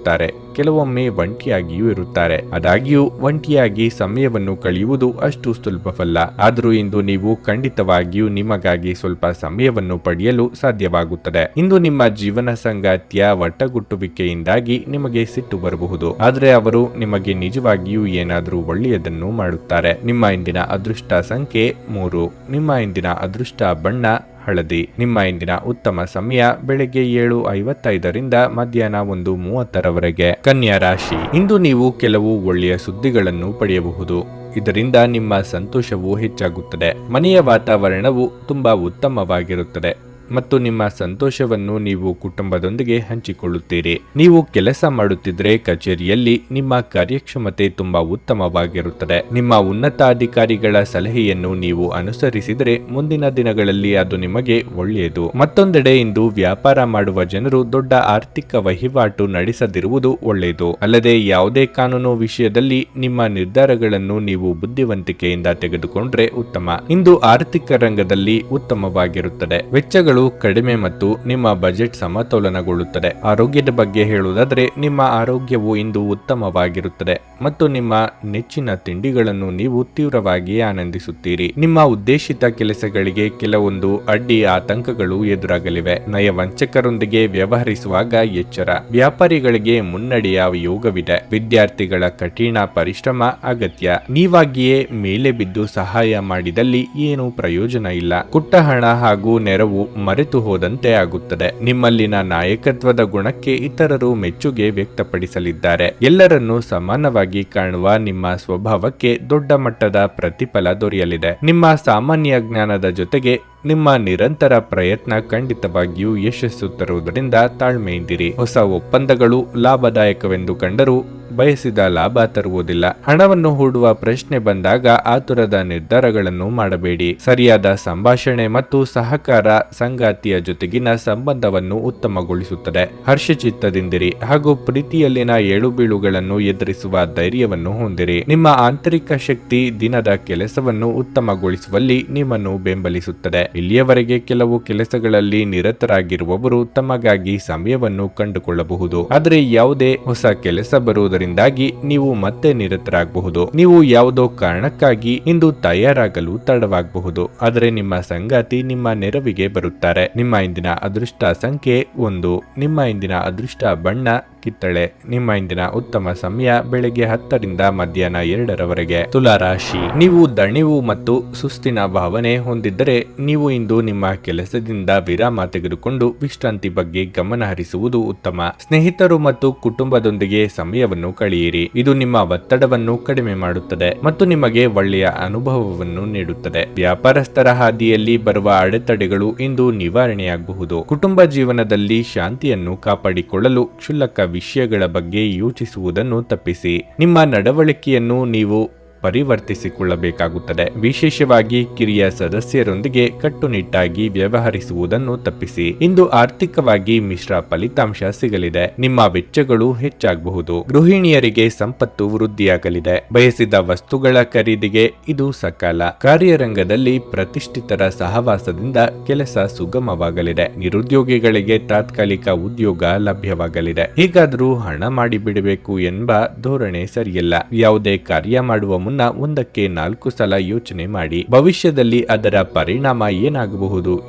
ಕೆಲವೊಮ್ಮೆ ಒಂಟಿಯಾಗಿಯೂ ಇರುತ್ತಾರೆ. ಆದಾಗ್ಯೂ ಒಂಟಿಯಾಗಿ ಸಮಯವನ್ನು ಕಳೆಯುವುದು ಅಷ್ಟು ಸುಲಭವಲ್ಲ. ಆದರೂ ಇಂದು ನೀವು ಖಂಡಿತವಾಗಿಯೂ ನಿಮಗಾಗಿ ಸ್ವಲ್ಪ ಸಮಯವನ್ನು ಪಡೆಯಲು ಸಾಧ್ಯವಾಗುತ್ತದೆ. ಇಂದು ನಿಮ್ಮ ಜೀವನ ಸಂಗಾತಿಯ ಒಟ್ಟಗುಟ್ಟುವಿಕೆಯಿಂದಾಗಿ ನಿಮಗೆ ಸಿಟ್ಟು ಬರಬಹುದು, ಆದರೆ ಅವರು ನಿಮಗೆ ನಿಜವಾಗಿಯೂ ಏನಾದರೂ ಒಳ್ಳೆಯದನ್ನು ಮಾಡುತ್ತಾರೆ. ನಿಮ್ಮ ಇಂದಿನ ಅದೃಷ್ಟ ಸಂಖ್ಯೆ 3. ನಿಮ್ಮ ಇಂದಿನ ಅದೃಷ್ಟ ಬಣ್ಣ ಹಳದಿ. ನಿಮ್ಮ ಇಂದಿನ ಉತ್ತಮ ಸಮಯ ಬೆಳಗ್ಗೆ 7:55ರಿಂದ ಮಧ್ಯಾಹ್ನ 1:30ರವರೆಗೆ. ಕನ್ಯಾ ರಾಶಿ. ಇಂದು ನೀವು ಕೆಲವು ಒಳ್ಳೆಯ ಸುದ್ದಿಗಳನ್ನು ಪಡೆಯಬಹುದು. ಇದರಿಂದ ನಿಮ್ಮ ಸಂತೋಷವು ಹೆಚ್ಚಾಗುತ್ತದೆ. ಮನೆಯ ವಾತಾವರಣವು ತುಂಬಾ ಉತ್ತಮವಾಗಿರುತ್ತದೆ ಮತ್ತು ನಿಮ್ಮ ಸಂತೋಷವನ್ನು ನೀವು ಕುಟುಂಬದೊಂದಿಗೆ ಹಂಚಿಕೊಳ್ಳುತ್ತೀರಿ. ನೀವು ಕೆಲಸ ಮಾಡುತ್ತಿದ್ದರೆ ಕಚೇರಿಯಲ್ಲಿ ನಿಮ್ಮ ಕಾರ್ಯಕ್ಷಮತೆ ತುಂಬಾ ಉತ್ತಮವಾಗಿರುತ್ತದೆ. ನಿಮ್ಮ ಉನ್ನತಾಧಿಕಾರಿಗಳ ಸಲಹೆಯನ್ನು ನೀವು ಅನುಸರಿಸಿದರೆ ಮುಂದಿನ ದಿನಗಳಲ್ಲಿ ಅದು ನಿಮಗೆ ಒಳ್ಳೆಯದು. ಮತ್ತೊಂದೆಡೆ ಇಂದು ವ್ಯಾಪಾರ ಮಾಡುವ ಜನರು ದೊಡ್ಡ ಆರ್ಥಿಕ ವಹಿವಾಟು ನಡೆಸದಿರುವುದು ಒಳ್ಳೆಯದು. ಅಲ್ಲದೆ ಯಾವುದೇ ಕಾನೂನು ವಿಷಯದಲ್ಲಿ ನಿಮ್ಮ ನಿರ್ಧಾರಗಳನ್ನು ನೀವು ಬುದ್ಧಿವಂತಿಕೆಯಿಂದ ತೆಗೆದುಕೊಂಡ್ರೆ ಉತ್ತಮ. ಇಂದು ಆರ್ಥಿಕ ರಂಗದಲ್ಲಿ ಉತ್ತಮವಾಗಿರುತ್ತದೆ. ವೆಚ್ಚಗಳು ಕಡಿಮೆ ಮತ್ತು ನಿಮ್ಮ ಬಜೆಟ್ ಸಮತೋಲನಗೊಳ್ಳುತ್ತದೆ. ಆರೋಗ್ಯದ ಬಗ್ಗೆ ಹೇಳುವುದಾದರೆ ನಿಮ್ಮ ಆರೋಗ್ಯವು ಇಂದು ಉತ್ತಮವಾಗಿರುತ್ತದೆ ಮತ್ತು ನಿಮ್ಮ ನೆಚ್ಚಿನ ತಿಂಡಿಗಳನ್ನು ನೀವು ತೀವ್ರವಾಗಿ ಆನಂದಿಸುತ್ತೀರಿ. ನಿಮ್ಮ ಉದ್ದೇಶಿತ ಕೆಲಸಗಳಿಗೆ ಕೆಲವೊಂದು ಅಡ್ಡಿ ಆತಂಕಗಳು ಎದುರಾಗಲಿವೆ. ನಯವಂಚಕರೊಂದಿಗೆ ವ್ಯವಹರಿಸುವಾಗ ಎಚ್ಚರ. ವ್ಯಾಪಾರಿಗಳಿಗೆ ಮುನ್ನಡೆಯ ಯೋಗವಿದೆ. ವಿದ್ಯಾರ್ಥಿಗಳ ಕಠಿಣ ಪರಿಶ್ರಮ ಅಗತ್ಯ. ನೀವಾಗಿಯೇ ಮೇಲೆ ಬಿದ್ದು ಸಹಾಯ ಮಾಡಿದಲ್ಲಿ ಏನು ಪ್ರಯೋಜನ ಇಲ್ಲ. ಕುಟ್ಟ ಹಣ ಹಾಗೂ ನೆರವು ಮರೆತು ಹೋದಂತೆ ಆಗುತ್ತದೆ. ನಿಮ್ಮಲ್ಲಿನ ನಾಯಕತ್ವದ ಗುಣಕ್ಕೆ ಇತರರು ಮೆಚ್ಚುಗೆ ವ್ಯಕ್ತಪಡಿಸಲಿದ್ದಾರೆ. ಎಲ್ಲರನ್ನೂ ಸಮಾನವಾಗಿ ಕಾಣುವ ನಿಮ್ಮ ಸ್ವಭಾವಕ್ಕೆ ದೊಡ್ಡ ಮಟ್ಟದ ಪ್ರತಿಫಲ ದೊರೆಯಲಿದೆ. ನಿಮ್ಮ ಸಾಮಾನ್ಯ ಜ್ಞಾನದ ಜೊತೆಗೆ ನಿಮ್ಮ ನಿರಂತರ ಪ್ರಯತ್ನ ಖಂಡಿತವಾಗಿಯೂ ಯಶಸ್ಸು ತರುವುದರಿಂದ ತಾಳ್ಮೆಯಿಂದಿರಿ. ಹೊಸ ಒಪ್ಪಂದಗಳು ಲಾಭದಾಯಕವೆಂದು ಕಂಡರೂ ಬಯಸಿದ ಲಾಭ ತರುವುದಿಲ್ಲ. ಹಣವನ್ನು ಹೂಡುವ ಪ್ರಶ್ನೆ ಬಂದಾಗ ಆತುರದ ನಿರ್ಧಾರಗಳನ್ನು ಮಾಡಬೇಡಿ. ಸರಿಯಾದ ಸಂಭಾಷಣೆ ಮತ್ತು ಸಹಕಾರ ಸಂಗಾತಿಯ ಜೊತೆಗಿನ ಸಂಬಂಧವನ್ನು ಉತ್ತಮಗೊಳಿಸುತ್ತದೆ. ಹರ್ಷಚಿತ್ತದಿಂದಿರಿ ಹಾಗೂ ಪ್ರೀತಿಯಲ್ಲಿನ ಏಳುಬೀಳುಗಳನ್ನು ಎದುರಿಸುವ ಧೈರ್ಯವನ್ನು ಹೊಂದಿರಿ. ನಿಮ್ಮ ಆಂತರಿಕ ಶಕ್ತಿ ದಿನದ ಕೆಲಸವನ್ನು ಉತ್ತಮಗೊಳಿಸುವಲ್ಲಿ ನಿಮ್ಮನ್ನು ಬೆಂಬಲಿಸುತ್ತದೆ. ಇಲ್ಲಿಯವರೆಗೆ ಕೆಲವು ಕೆಲಸಗಳಲ್ಲಿ ನಿರತರಾಗಿರುವವರು ತಮಗಾಗಿ ಸಮಯವನ್ನು ಕಂಡುಕೊಳ್ಳಬಹುದು. ಆದರೆ ಯಾವುದೇ ಹೊಸ ಕೆಲಸ ಬರುವುದರಿಂದಾಗಿ ನೀವು ಮತ್ತೆ ನಿರತರಾಗಬಹುದು. ನೀವು ಯಾವುದೋ ಕಾರಣಕ್ಕಾಗಿ ಇಂದು ತಯಾರಾಗಲು ತಡವಾಗಬಹುದು, ಆದರೆ ನಿಮ್ಮ ಸಂಗಾತಿ ನಿಮ್ಮ ನೆರವಿಗೆ ಬರುತ್ತಾರೆ. ನಿಮ್ಮ ಇಂದಿನ ಅದೃಷ್ಟ ಸಂಖ್ಯೆ 1. ನಿಮ್ಮ ಇಂದಿನ ಅದೃಷ್ಟ ಬಣ್ಣ ಕಿತ್ತಳೆ. ನಿಮ್ಮ ಇಂದಿನ ಉತ್ತಮ ಸಮಯ ಬೆಳಗ್ಗೆ 10ರಿಂದ ಮಧ್ಯಾಹ್ನ 2ರವರೆಗೆ. ತುಲಾ ರಾಶಿ. ನೀವು ದಣಿವು ಮತ್ತು ಸುಸ್ತಿನ ಭಾವನೆ ಹೊಂದಿದ್ದರೆ ನೀವು ಇಂದು ನಿಮ್ಮ ಕೆಲಸದಿಂದ ವಿರಾಮ ತೆಗೆದುಕೊಂಡು ವಿಶ್ರಾಂತಿ ಬಗ್ಗೆ ಗಮನ ಹರಿಸುವುದು ಉತ್ತಮ. ಸ್ನೇಹಿತರು ಮತ್ತು ಕುಟುಂಬದೊಂದಿಗೆ ಸಮಯವನ್ನು ಕಳೆಯಿರಿ. ಇದು ನಿಮ್ಮ ಒತ್ತಡವನ್ನು ಕಡಿಮೆ ಮಾಡುತ್ತದೆ ಮತ್ತು ನಿಮಗೆ ಒಳ್ಳೆಯ ಅನುಭವವನ್ನು ನೀಡುತ್ತದೆ. ವ್ಯಾಪಾರಸ್ಥರ ಹಾದಿಯಲ್ಲಿ ಬರುವ ಅಡೆತಡೆಗಳು ಇಂದು ನಿವಾರಣೆಯಾಗಬಹುದು. ಕುಟುಂಬ ಜೀವನದಲ್ಲಿ ಶಾಂತಿಯನ್ನು ಕಾಪಾಡಿಕೊಳ್ಳಲು ಕ್ಷುಲ್ಲಕ ವಿಷಯಗಳ ಬಗ್ಗೆ ಯೋಚಿಸುವುದನ್ನು ತಪ್ಪಿಸಿ. ನಿಮ್ಮ ನಡವಳಿಕೆಯನ್ನು ನೀವು ಪರಿವರ್ತಿಸಿಕೊಳ್ಳಬೇಕಾಗುತ್ತದೆ. ವಿಶೇಷವಾಗಿ ಕಿರಿಯ ಸದಸ್ಯರೊಂದಿಗೆ ಕಟ್ಟುನಿಟ್ಟಾಗಿ ವ್ಯವಹರಿಸುವುದನ್ನು ತಪ್ಪಿಸಿ. ಇಂದು ಆರ್ಥಿಕವಾಗಿ ಮಿಶ್ರ ಫಲಿತಾಂಶ ಸಿಗಲಿದೆ. ನಿಮ್ಮ ವೆಚ್ಚಗಳು ಹೆಚ್ಚಾಗಬಹುದು. ಗೃಹಿಣಿಯರಿಗೆ ಸಂಪತ್ತು ವೃದ್ಧಿಯಾಗಲಿದೆ. ಬಯಸಿದ ವಸ್ತುಗಳ ಖರೀದಿಗೆ ಇದು ಸಕಾಲ. ಕಾರ್ಯರಂಗದಲ್ಲಿ ಪ್ರತಿಷ್ಠಿತರ ಸಹವಾಸದಿಂದ ಕೆಲಸ ಸುಗಮವಾಗಲಿದೆ. ನಿರುದ್ಯೋಗಿಗಳಿಗೆ ತಾತ್ಕಾಲಿಕ ಉದ್ಯೋಗ ಲಭ್ಯವಾಗಲಿದೆ. ಹೇಗಾದರೂ ಹಣ ಮಾಡಿಬಿಡಬೇಕು ಎಂಬ ಧೋರಣೆ ಸರಿಯಲ್ಲ. ಯಾವುದೇ ಕಾರ್ಯ ಮಾಡುವ ಮುನ್ನ ಒಂದಕ್ಕೆ 4 ಸಲ ಯೋಚನೆ ಮಾಡಿ. ಭವಿಷ್ಯದಲ್ಲಿ ಅದರ ಪರಿಣಾಮ ಏನಾಗಬಹುದು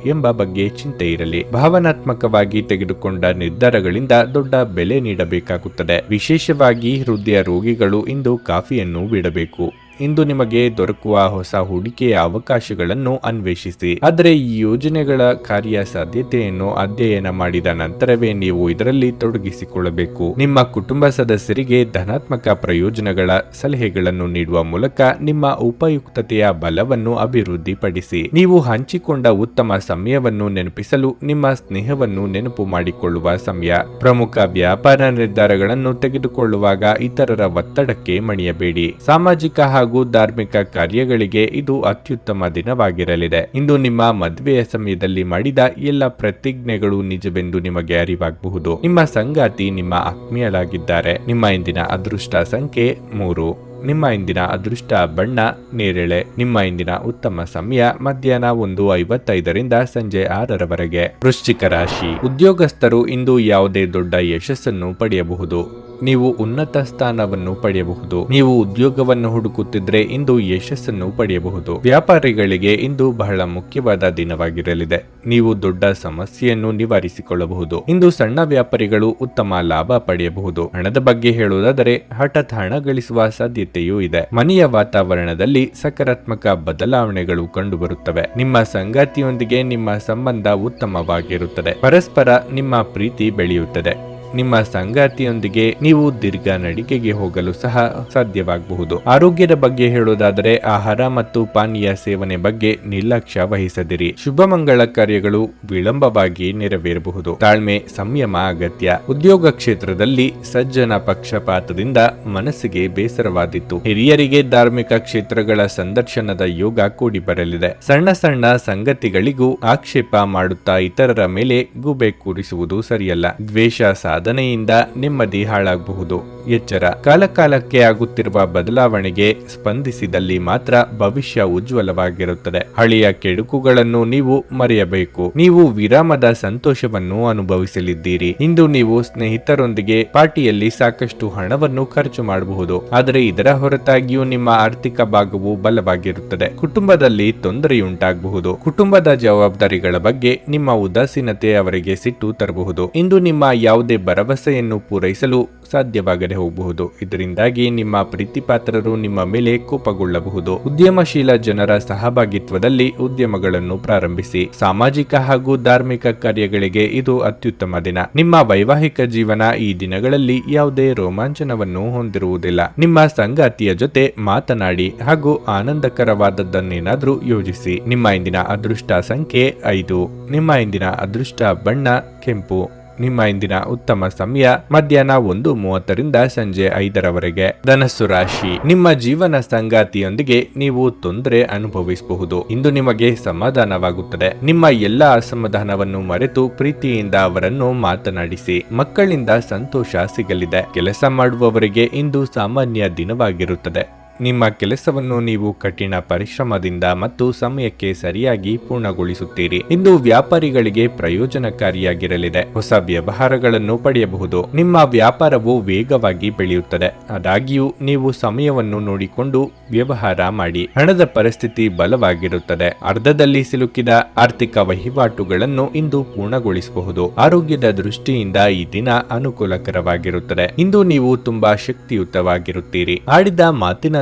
ಎಂಬ ಬಗ್ಗೆ ಚಿಂತೆ ಇರಲಿ. ಭಾವನಾತ್ಮಕವಾಗಿ ತೆಗೆದುಕೊಂಡ ನಿರ್ಧಾರಗಳಿಂದ ದೊಡ್ಡ ಬೆಲೆ ನೀಡಬೇಕಾಗುತ್ತದೆ. ವಿಶೇಷವಾಗಿ ಹೃದಯ ರೋಗಿಗಳು ಇಂದು ಕಾಫಿಯನ್ನು ಬಿಡಬೇಕು. ಇಂದು ನಿಮಗೆ ದೊರಕುವ ಹೊಸ ಹೂಡಿಕೆಯ ಅವಕಾಶಗಳನ್ನು ಅನ್ವೇಷಿಸಿ. ಆದರೆ ಈ ಯೋಜನೆಗಳ ಕಾರ್ಯಸಾಧ್ಯತೆಯನ್ನು ಅಧ್ಯಯನ ಮಾಡಿದ ನಂತರವೇ ನೀವು ಇದರಲ್ಲಿ ತೊಡಗಿಸಿಕೊಳ್ಳಬೇಕು. ನಿಮ್ಮ ಕುಟುಂಬ ಸದಸ್ಯರಿಗೆ ಧನಾತ್ಮಕ ಪ್ರಯೋಜನಗಳ ಸಲಹೆಗಳನ್ನು ನೀಡುವ ಮೂಲಕ ನಿಮ್ಮ ಉಪಯುಕ್ತತೆಯ ಬಲವನ್ನು ಅಭಿವೃದ್ಧಿಪಡಿಸಿ. ನೀವು ಹಂಚಿಕೊಂಡ ಉತ್ತಮ ಸಮಯವನ್ನು ನೆನಪಿಸಲು ನಿಮ್ಮ ಸ್ನೇಹವನ್ನು ನೆನಪು ಮಾಡಿಕೊಳ್ಳುವ ಸಮಯ. ಪ್ರಮುಖ ವ್ಯಾಪಾರ ನಿರ್ಧಾರಗಳನ್ನು ತೆಗೆದುಕೊಳ್ಳುವಾಗ ಇತರರ ಒತ್ತಡಕ್ಕೆ ಮಣಿಯಬೇಡಿ. ಸಾಮಾಜಿಕ ಹಾಗೂ ಧಾರ್ಮಿಕ ಕಾರ್ಯಗಳಿಗೆ ಇದು ಅತ್ಯುತ್ತಮ ದಿನವಾಗಿರಲಿದೆ. ಇಂದು ನಿಮ್ಮ ಮದುವೆಯ ಸಮಯದಲ್ಲಿ ಮಾಡಿದ ಎಲ್ಲ ಪ್ರತಿಜ್ಞೆಗಳು ನಿಜವೆಂದು ನಿಮಗೆ ಅರಿವಾಗಬಹುದು. ನಿಮ್ಮ ಸಂಗಾತಿ ನಿಮ್ಮ ಆತ್ಮೀಯರಾಗಿದ್ದಾರೆ. ನಿಮ್ಮ ಇಂದಿನ ಅದೃಷ್ಟ ಸಂಖ್ಯೆ 3. ನಿಮ್ಮ ಇಂದಿನ ಅದೃಷ್ಟ ಬಣ್ಣ ನೇರಳೆ. ನಿಮ್ಮ ಇಂದಿನ ಉತ್ತಮ ಸಮಯ ಮಧ್ಯಾಹ್ನ 1:55ರಿಂದ ಸಂಜೆ 6ರವರೆಗೆ. ವೃಶ್ಚಿಕ ರಾಶಿ. ಉದ್ಯೋಗಸ್ಥರು ಇಂದು ಯಾವುದೇ ದೊಡ್ಡ ಯಶಸ್ಸನ್ನು ಪಡೆಯಬಹುದು. ನೀವು ಉನ್ನತ ಸ್ಥಾನವನ್ನು ಪಡೆಯಬಹುದು. ನೀವು ಉದ್ಯೋಗವನ್ನು ಹುಡುಕುತ್ತಿದ್ರೆ ಇಂದು ಯಶಸ್ಸನ್ನು ಪಡೆಯಬಹುದು. ವ್ಯಾಪಾರಿಗಳಿಗೆ ಇಂದು ಬಹಳ ಮುಖ್ಯವಾದ ದಿನವಾಗಿರಲಿದೆ. ನೀವು ದೊಡ್ಡ ಸಮಸ್ಯೆಯನ್ನು ನಿವಾರಿಸಿಕೊಳ್ಳಬಹುದು. ಇಂದು ಸಣ್ಣ ವ್ಯಾಪಾರಿಗಳು ಉತ್ತಮ ಲಾಭ ಪಡೆಯಬಹುದು. ಹಣದ ಬಗ್ಗೆ ಹೇಳುವುದಾದರೆ ಹಠಾತ್ ಹಣ ಗಳಿಸುವ ಸಾಧ್ಯತೆಯೂ ಇದೆ. ಮನೆಯ ವಾತಾವರಣದಲ್ಲಿ ಸಕಾರಾತ್ಮಕ ಬದಲಾವಣೆಗಳು ಕಂಡುಬರುತ್ತವೆ. ನಿಮ್ಮ ಸಂಗಾತಿಯೊಂದಿಗೆ ನಿಮ್ಮ ಸಂಬಂಧ ಉತ್ತಮವಾಗಿರುತ್ತದೆ. ಪರಸ್ಪರ ನಿಮ್ಮ ಪ್ರೀತಿ ಬೆಳೆಯುತ್ತದೆ. ನಿಮ್ಮ ಸಂಗಾತಿಯೊಂದಿಗೆ ನೀವು ದೀರ್ಘ ನಡಿಗೆಗೆ ಹೋಗಲು ಸಹ ಸಾಧ್ಯವಾಗಬಹುದು. ಆರೋಗ್ಯದ ಬಗ್ಗೆ ಹೇಳುವುದಾದರೆ ಆಹಾರ ಮತ್ತು ಪಾನೀಯ ಸೇವನೆ ಬಗ್ಗೆ ನಿರ್ಲಕ್ಷ್ಯ ವಹಿಸದಿರಿ. ಶುಭ ಮಂಗಳ ಕಾರ್ಯಗಳು ವಿಳಂಬವಾಗಿ ನೆರವೇರಬಹುದು. ತಾಳ್ಮೆ ಸಂಯಮ ಅಗತ್ಯ. ಉದ್ಯೋಗ ಕ್ಷೇತ್ರದಲ್ಲಿ ಸಜ್ಜನ ಪಕ್ಷಪಾತದಿಂದ ಮನಸ್ಸಿಗೆ ಬೇಸರವಾದಿತ್ತು. ಹಿರಿಯರಿಗೆ ಧಾರ್ಮಿಕ ಕ್ಷೇತ್ರಗಳ ಸಂದರ್ಶನದ ಯೋಗ ಕೂಡಿ ಬರಲಿದೆ. ಸಣ್ಣ ಸಣ್ಣ ಸಂಗತಿಗಳಿಗೂ ಆಕ್ಷೇಪ ಮಾಡುತ್ತಾ ಇತರರ ಮೇಲೆ ಗೂಬೆ ಕೂರಿಸುವುದು ಸರಿಯಲ್ಲ. ದ್ವೇಷ ಸಾಧನೆಯಿಂದ ನೆಮ್ಮದಿ ಹಾಳಾಗಬಹುದು. ಎಚ್ಚರ. ಕಾಲಕಾಲಕ್ಕೆ ಆಗುತ್ತಿರುವ ಬದಲಾವಣೆಗೆ ಸ್ಪಂದಿಸಿದಲ್ಲಿ ಮಾತ್ರ ಭವಿಷ್ಯ ಉಜ್ವಲವಾಗಿರುತ್ತದೆ. ಹಳೆಯ ಕೆಡುಕುಗಳನ್ನು ನೀವು ಮರೆಯಬೇಕು. ನೀವು ವಿರಾಮದ ಸಂತೋಷವನ್ನು ಅನುಭವಿಸಲಿದ್ದೀರಿ. ಇಂದು ನೀವು ಸ್ನೇಹಿತರೊಂದಿಗೆ ಪಾರ್ಟಿಯಲ್ಲಿ ಸಾಕಷ್ಟು ಹಣವನ್ನು ಖರ್ಚು ಮಾಡಬಹುದು. ಆದರೆ ಇದರ ಹೊರತಾಗಿಯೂ ನಿಮ್ಮ ಆರ್ಥಿಕ ಭಾಗವು ಬಲವಾಗಿರುತ್ತದೆ. ಕುಟುಂಬದಲ್ಲಿ ತೊಂದರೆಯುಂಟಾಗಬಹುದು. ಕುಟುಂಬದ ಜವಾಬ್ದಾರಿಗಳ ಬಗ್ಗೆ ನಿಮ್ಮ ಉದಾಸೀನತೆ ಅವರಿಗೆ ಸಿಟ್ಟು ತರಬಹುದು. ಇಂದು ನಿಮ್ಮ ಯಾವುದೇ ಭರವಸೆಯನ್ನು ಪೂರೈಸಲು ಸಾಧ್ಯವಾಗದೆ ಹೋಗಬಹುದು. ಇದರಿಂದಾಗಿ ನಿಮ್ಮ ಪ್ರೀತಿಪಾತ್ರರು ನಿಮ್ಮ ಮೇಲೆ ಕೋಪಗೊಳ್ಳಬಹುದು. ಉದ್ಯಮಶೀಲ ಜನರ ಸಹಭಾಗಿತ್ವದಲ್ಲಿ ಉದ್ಯಮಗಳನ್ನು ಪ್ರಾರಂಭಿಸಿ. ಸಾಮಾಜಿಕ ಹಾಗೂ ಧಾರ್ಮಿಕ ಕಾರ್ಯಗಳಿಗೆ ಇದು ಅತ್ಯುತ್ತಮ ದಿನ. ನಿಮ್ಮ ವೈವಾಹಿಕ ಜೀವನ ಈ ದಿನಗಳಲ್ಲಿ ಯಾವುದೇ ರೋಮಾಂಚನವನ್ನು ಹೊಂದಿರುವುದಿಲ್ಲ. ನಿಮ್ಮ ಸಂಗಾತಿಯ ಜೊತೆ ಮಾತನಾಡಿ ಹಾಗೂ ಆನಂದಕರವಾದದ್ದನ್ನೇನಾದ್ರೂ ಯೋಜಿಸಿ. ನಿಮ್ಮ ಇಂದಿನ ಅದೃಷ್ಟ ಸಂಖ್ಯೆ 5. ನಿಮ್ಮ ಇಂದಿನ ಅದೃಷ್ಟ ಬಣ್ಣ ಕೆಂಪು. ನಿಮ್ಮ ಇಂದಿನ ಉತ್ತಮ ಸಮಯ ಮಧ್ಯಾಹ್ನ 1:30ರಿಂದ ಸಂಜೆ 5ರವರೆಗೆ. ಧನಸ್ಸು ರಾಶಿ. ನಿಮ್ಮ ಜೀವನ ಸಂಗಾತಿಯೊಂದಿಗೆ ನೀವು ತೊಂದರೆ ಅನುಭವಿಸಬಹುದು. ಇಂದು ನಿಮಗೆ ಸಮಾಧಾನವಾಗುತ್ತದೆ. ನಿಮ್ಮ ಎಲ್ಲ ಅಸಮಾಧಾನವನ್ನು ಮರೆತು ಪ್ರೀತಿಯಿಂದ ಅವರನ್ನು ಮಾತನಾಡಿಸಿ. ಮಕ್ಕಳಿಂದ ಸಂತೋಷ ಸಿಗಲಿದೆ. ಕೆಲಸ ಮಾಡುವವರಿಗೆ ಇಂದು ಸಾಮಾನ್ಯ ದಿನವಾಗಿರುತ್ತದೆ. ನಿಮ್ಮ ಕೆಲಸವನ್ನು ನೀವು ಕಠಿಣ ಪರಿಶ್ರಮದಿಂದ ಮತ್ತು ಸಮಯಕ್ಕೆ ಸರಿಯಾಗಿ ಪೂರ್ಣಗೊಳಿಸುತ್ತೀರಿ. ಇಂದು ವ್ಯಾಪಾರಿಗಳಿಗೆ ಪ್ರಯೋಜನಕಾರಿಯಾಗಿರಲಿದೆ. ಹೊಸ ವ್ಯವಹಾರಗಳನ್ನು ಪಡೆಯಬಹುದು. ನಿಮ್ಮ ವ್ಯಾಪಾರವು ವೇಗವಾಗಿ ಬೆಳೆಯುತ್ತದೆ. ಆದಾಗ್ಯೂ ನೀವು ಸಮಯವನ್ನು ನೋಡಿಕೊಂಡು ವ್ಯವಹಾರ ಮಾಡಿ. ಹಣದ ಪರಿಸ್ಥಿತಿ ಬಲವಾಗಿರುತ್ತದೆ. ಅರ್ಧದಲ್ಲಿ ಸಿಲುಕಿದ ಆರ್ಥಿಕ ವಹಿವಾಟುಗಳನ್ನು ಇಂದು ಪೂರ್ಣಗೊಳಿಸಬಹುದು. ಆರೋಗ್ಯದ ದೃಷ್ಟಿಯಿಂದ ಈ ದಿನ ಅನುಕೂಲಕರವಾಗಿರುತ್ತದೆ. ಇಂದು ನೀವು ತುಂಬಾ ಶಕ್ತಿಯುತವಾಗಿರುತ್ತೀರಿ. ಆಡಿದ ಮಾತಿನ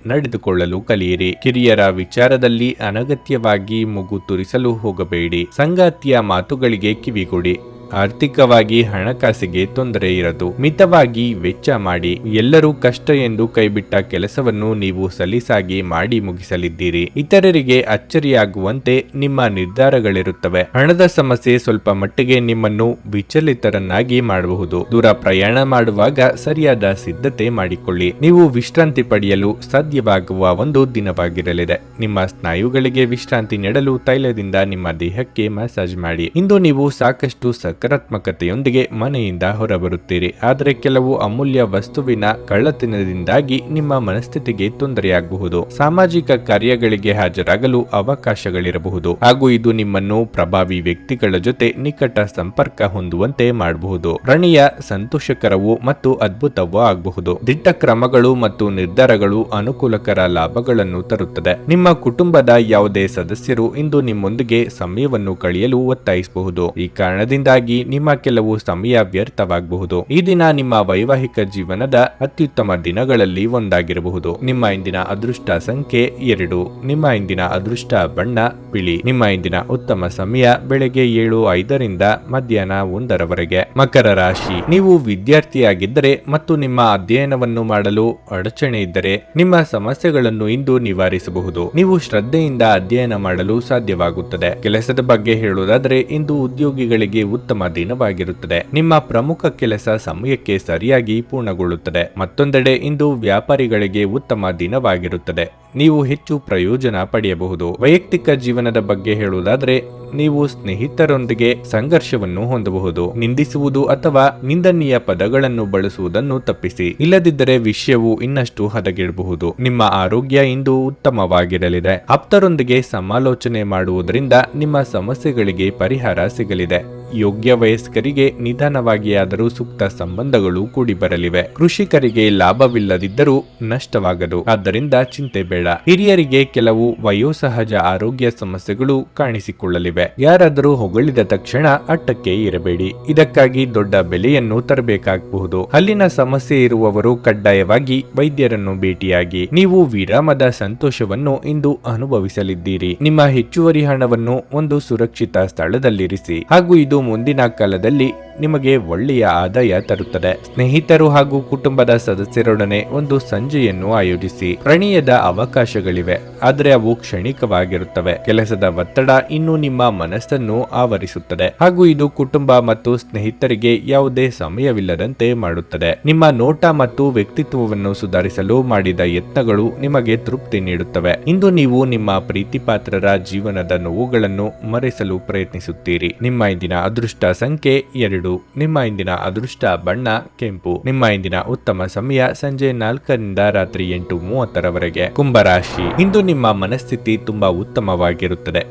ನಡೆದುಕೊಳ್ಳಲು ಕಲಿಯಿರಿ. ಕಿರಿಯರ ವಿಚಾರದಲ್ಲಿ ಅನಗತ್ಯವಾಗಿ ಮೂಗು ತುರಿಸಲು ಹೋಗಬೇಡಿ. ಸಂಗಾತಿಯ ಮಾತುಗಳಿಗೆ ಕಿವಿಗೊಡಿ. ಆರ್ಥಿಕವಾಗಿ ಹಣಕಾಸಿಗೆ ತೊಂದರೆ ಇರದು. ಮಿತವಾಗಿ ವೆಚ್ಚ ಮಾಡಿ. ಎಲ್ಲರೂ ಕಷ್ಟ ಎಂದು ಕೈಬಿಟ್ಟ ಕೆಲಸವನ್ನು ನೀವು ಸಲೀಸಾಗಿ ಮಾಡಿ ಮುಗಿಸಲಿದ್ದೀರಿ. ಇತರರಿಗೆ ಅಚ್ಚರಿಯಾಗುವಂತೆ ನಿಮ್ಮ ನಿರ್ಧಾರಗಳಿರುತ್ತವೆ. ಹಣದ ಸಮಸ್ಯೆ ಸ್ವಲ್ಪ ಮಟ್ಟಿಗೆ ನಿಮ್ಮನ್ನು ವಿಚಲಿತರನ್ನಾಗಿ ಮಾಡಬಹುದು. ದೂರ ಪ್ರಯಾಣ ಮಾಡುವಾಗ ಸರಿಯಾದ ಸಿದ್ಧತೆ ಮಾಡಿಕೊಳ್ಳಿ. ನೀವು ವಿಶ್ರಾಂತಿ ಪಡೆಯಲು ಸಾಧ್ಯವಾಗುವ ಒಂದು ದಿನವಾಗಿರಲಿದೆ. ನಿಮ್ಮ ಸ್ನಾಯುಗಳಿಗೆ ವಿಶ್ರಾಂತಿ ನೀಡಲು ತೈಲದಿಂದ ನಿಮ್ಮ ದೇಹಕ್ಕೆ ಮಸಾಜ್ ಮಾಡಿ. ಇಂದು ನೀವು ಸಾಕಷ್ಟು ಸಕಾರಾತ್ಮಕತೆಯೊಂದಿಗೆ ಮನೆಯಿಂದ ಹೊರಬರುತ್ತೀರಿ. ಆದರೆ ಕೆಲವು ಅಮೂಲ್ಯ ವಸ್ತುವಿನ ಕಳ್ಳತನದಿಂದಾಗಿ ನಿಮ್ಮ ಮನಸ್ಥಿತಿಗೆ ತೊಂದರೆಯಾಗಬಹುದು. ಸಾಮಾಜಿಕ ಕಾರ್ಯಗಳಿಗೆ ಹಾಜರಾಗಲು ಅವಕಾಶಗಳಿರಬಹುದು ಹಾಗೂ ಇದು ನಿಮ್ಮನ್ನು ಪ್ರಭಾವಿ ವ್ಯಕ್ತಿಗಳ ಜೊತೆ ನಿಕಟ ಸಂಪರ್ಕ ಹೊಂದುವಂತೆ ಮಾಡಬಹುದು. ಪ್ರಣಯ ಸಂತೋಷಕರವೂ ಮತ್ತು ಅದ್ಭುತವೂ ಆಗಬಹುದು. ದಿಟ್ಟ ಕ್ರಮಗಳು ಮತ್ತು ನಿರ್ಧಾರಗಳು ಅನುಕೂಲಕರ ಲಾಭಗಳನ್ನು ತರುತ್ತದೆ. ನಿಮ್ಮ ಕುಟುಂಬದ ಯಾವುದೇ ಸದಸ್ಯರು ಇಂದು ನಿಮ್ಮೊಂದಿಗೆ ಸಮಯವನ್ನು ಕಳೆಯಲು ಒತ್ತಾಯಿಸಬಹುದು. ಈ ಕಾರಣದಿಂದಾಗಿ ನಿಮ್ಮ ಕೆಲವು ಸಮಯ ವ್ಯರ್ಥವಾಗಬಹುದು. ಈ ದಿನ ನಿಮ್ಮ ವೈವಾಹಿಕ ಜೀವನದ ಅತ್ಯುತ್ತಮ ದಿನಗಳಲ್ಲಿ ಒಂದಾಗಿರಬಹುದು. ನಿಮ್ಮ ಇಂದಿನ ಅದೃಷ್ಟ ಸಂಖ್ಯೆ 2. ನಿಮ್ಮ ಇಂದಿನ ಅದೃಷ್ಟ ಬಣ್ಣ ಬಿಳಿ. ನಿಮ್ಮ ಇಂದಿನ ಉತ್ತಮ ಸಮಯ ಬೆಳಗ್ಗೆ 7:05 ಮಧ್ಯಾಹ್ನ 1:00ವರೆಗೆ. ಮಕರ ರಾಶಿ. ನೀವು ವಿದ್ಯಾರ್ಥಿಯಾಗಿದ್ದರೆ ಮತ್ತು ನಿಮ್ಮ ಅಧ್ಯಯನವನ್ನು ಮಾಡಲು ಅಡಚಣೆ ಇದ್ದರೆ ನಿಮ್ಮ ಸಮಸ್ಯೆಗಳನ್ನು ಇಂದು ನಿವಾರಿಸಬಹುದು. ನೀವು ಶ್ರದ್ಧೆಯಿಂದ ಅಧ್ಯಯನ ಮಾಡಲು ಸಾಧ್ಯವಾಗುತ್ತದೆ. ಕೆಲಸದ ಬಗ್ಗೆ ಹೇಳುವುದಾದರೆ ಇಂದು ಉದ್ಯೋಗಿಗಳಿಗೆ ಉತ್ತಮ ದಿನವಾಗಿರುತ್ತದೆ. ನಿಮ್ಮ ಪ್ರಮುಖ ಕೆಲಸ ಸಮಯಕ್ಕೆ ಸರಿಯಾಗಿ ಪೂರ್ಣಗೊಳ್ಳುತ್ತದೆ. ಮತ್ತೊಂದೆಡೆ ಇಂದು ವ್ಯಾಪಾರಿಗಳಿಗೆ ಉತ್ತಮ ದಿನವಾಗಿರುತ್ತದೆ. ನೀವು ಹೆಚ್ಚು ಪ್ರಯೋಜನ ಪಡೆಯಬಹುದು. ವೈಯಕ್ತಿಕ ಜೀವನದ ಬಗ್ಗೆ ಹೇಳುವುದಾದರೆ ನೀವು ಸ್ನೇಹಿತರೊಂದಿಗೆ ಸಂಘರ್ಷವನ್ನು ಹೊಂದಬಹುದು. ನಿಂದಿಸುವುದು ಅಥವಾ ನಿಂದನೀಯ ಪದಗಳನ್ನು ಬಳಸುವುದನ್ನು ತಪ್ಪಿಸಿ. ಇಲ್ಲದಿದ್ದರೆ ವಿಷಯವು ಇನ್ನಷ್ಟು ಹದಗೆಡಬಹುದು. ನಿಮ್ಮ ಆರೋಗ್ಯ ಇಂದು ಉತ್ತಮವಾಗಿರಲಿದೆ. ಆಪ್ತರೊಂದಿಗೆ ಸಮಾಲೋಚನೆ ಮಾಡುವುದರಿಂದ ನಿಮ್ಮ ಸಮಸ್ಯೆಗಳಿಗೆ ಪರಿಹಾರ ಸಿಗಲಿದೆ. ಯೋಗ್ಯ ವಯಸ್ಕರಿಗೆ ನಿಧಾನವಾಗಿಯಾದರೂ ಸೂಕ್ತ ಸಂಬಂಧಗಳು ಕೂಡಿ ಬರಲಿವೆ. ಕೃಷಿಕರಿಗೆ ಲಾಭವಿಲ್ಲದಿದ್ದರೂ ನಷ್ಟವಾಗದು. ಆದ್ದರಿಂದ ಚಿಂತೆ ಬೇಡ. ಹಿರಿಯರಿಗೆ ಕೆಲವು ವಯೋಸಹಜ ಆರೋಗ್ಯ ಸಮಸ್ಯೆಗಳು ಕಾಣಿಸಿಕೊಳ್ಳಲಿವೆ. ಯಾರಾದರೂ ಹೊಗಳಿದ ತಕ್ಷಣ ಅಟ್ಟಕ್ಕೆ ಇರಬೇಡಿ. ಇದಕ್ಕಾಗಿ ದೊಡ್ಡ ಬೆಲೆಯನ್ನು ತರಬೇಕಾಗಬಹುದು. ಹಲ್ಲಿನ ಸಮಸ್ಯೆ ಇರುವವರು ಕಡ್ಡಾಯವಾಗಿ ವೈದ್ಯರನ್ನು ಭೇಟಿಯಾಗಿ. ನೀವು ವಿರಾಮದ ಸಂತೋಷವನ್ನು ಇಂದು ಅನುಭವಿಸಲಿದ್ದೀರಿ. ನಿಮ್ಮ ಹೆಚ್ಚುವರಿ ಹಣವನ್ನು ಒಂದು ಸುರಕ್ಷಿತ ಸ್ಥಳದಲ್ಲಿರಿಸಿ ಹಾಗೂ ಇದು ಮುಂದಿನ ಕಾಲದಲ್ಲಿ ನಿಮಗೆ ಒಳ್ಳೆಯ ಆದಾಯ ತರುತ್ತದೆ. ಸ್ನೇಹಿತರು ಹಾಗೂ ಕುಟುಂಬದ ಸದಸ್ಯರೊಡನೆ ಒಂದು ಸಂಜೆಯನ್ನು ಆಯೋಜಿಸಿ. ಪ್ರಣಯದ ಅವಕಾಶಗಳಿವೆ, ಆದರೆ ಅವು ಕ್ಷಣಿಕವಾಗಿರುತ್ತವೆ. ಕೆಲಸದ ಒತ್ತಡ ಇನ್ನು ನಿಮ್ಮ ಮನಸ್ಸನ್ನು ಆವರಿಸುತ್ತದೆ ಹಾಗೂ ಇದು ಕುಟುಂಬ ಮತ್ತು ಸ್ನೇಹಿತರಿಗೆ ಯಾವುದೇ ಸಮಯವಿಲ್ಲದಂತೆ ಮಾಡುತ್ತದೆ. ನಿಮ್ಮ ನೋಟ ಮತ್ತು ವ್ಯಕ್ತಿತ್ವವನ್ನು ಸುಧಾರಿಸಲು ಮಾಡಿದ ಯತ್ನಗಳು ನಿಮಗೆ ತೃಪ್ತಿ ನೀಡುತ್ತವೆ. ಇಂದು ನೀವು ನಿಮ್ಮ ಪ್ರೀತಿಪಾತ್ರರ ಜೀವನದ ನೋವುಗಳನ್ನು ಮರೆಸಲು ಪ್ರಯತ್ನಿಸುತ್ತೀರಿ. ನಿಮ್ಮ ಇಂದಿನ ಅದೃಷ್ಟ ಸಂಖ್ಯೆ 2. ನಿಮ್ಮ ಇಂದಿನ ಅದೃಷ್ಟ ಬಣ್ಣ ಕೆಂಪು. ನಿಮ್ಮ ಇಂದಿನ ಉತ್ತಮ ಸಮಯ ಸಂಜೆ 4ರಿಂದ ರಾತ್ರಿ 8:30ರವರೆಗೆ. ಕುಂಭರಾಶಿ. ಇಂದು ನಿಮ್ಮ ಮನಸ್ಥಿತಿ ತುಂಬಾ ಉತ್ತಮವಾಗಿರುತ್ತದೆ.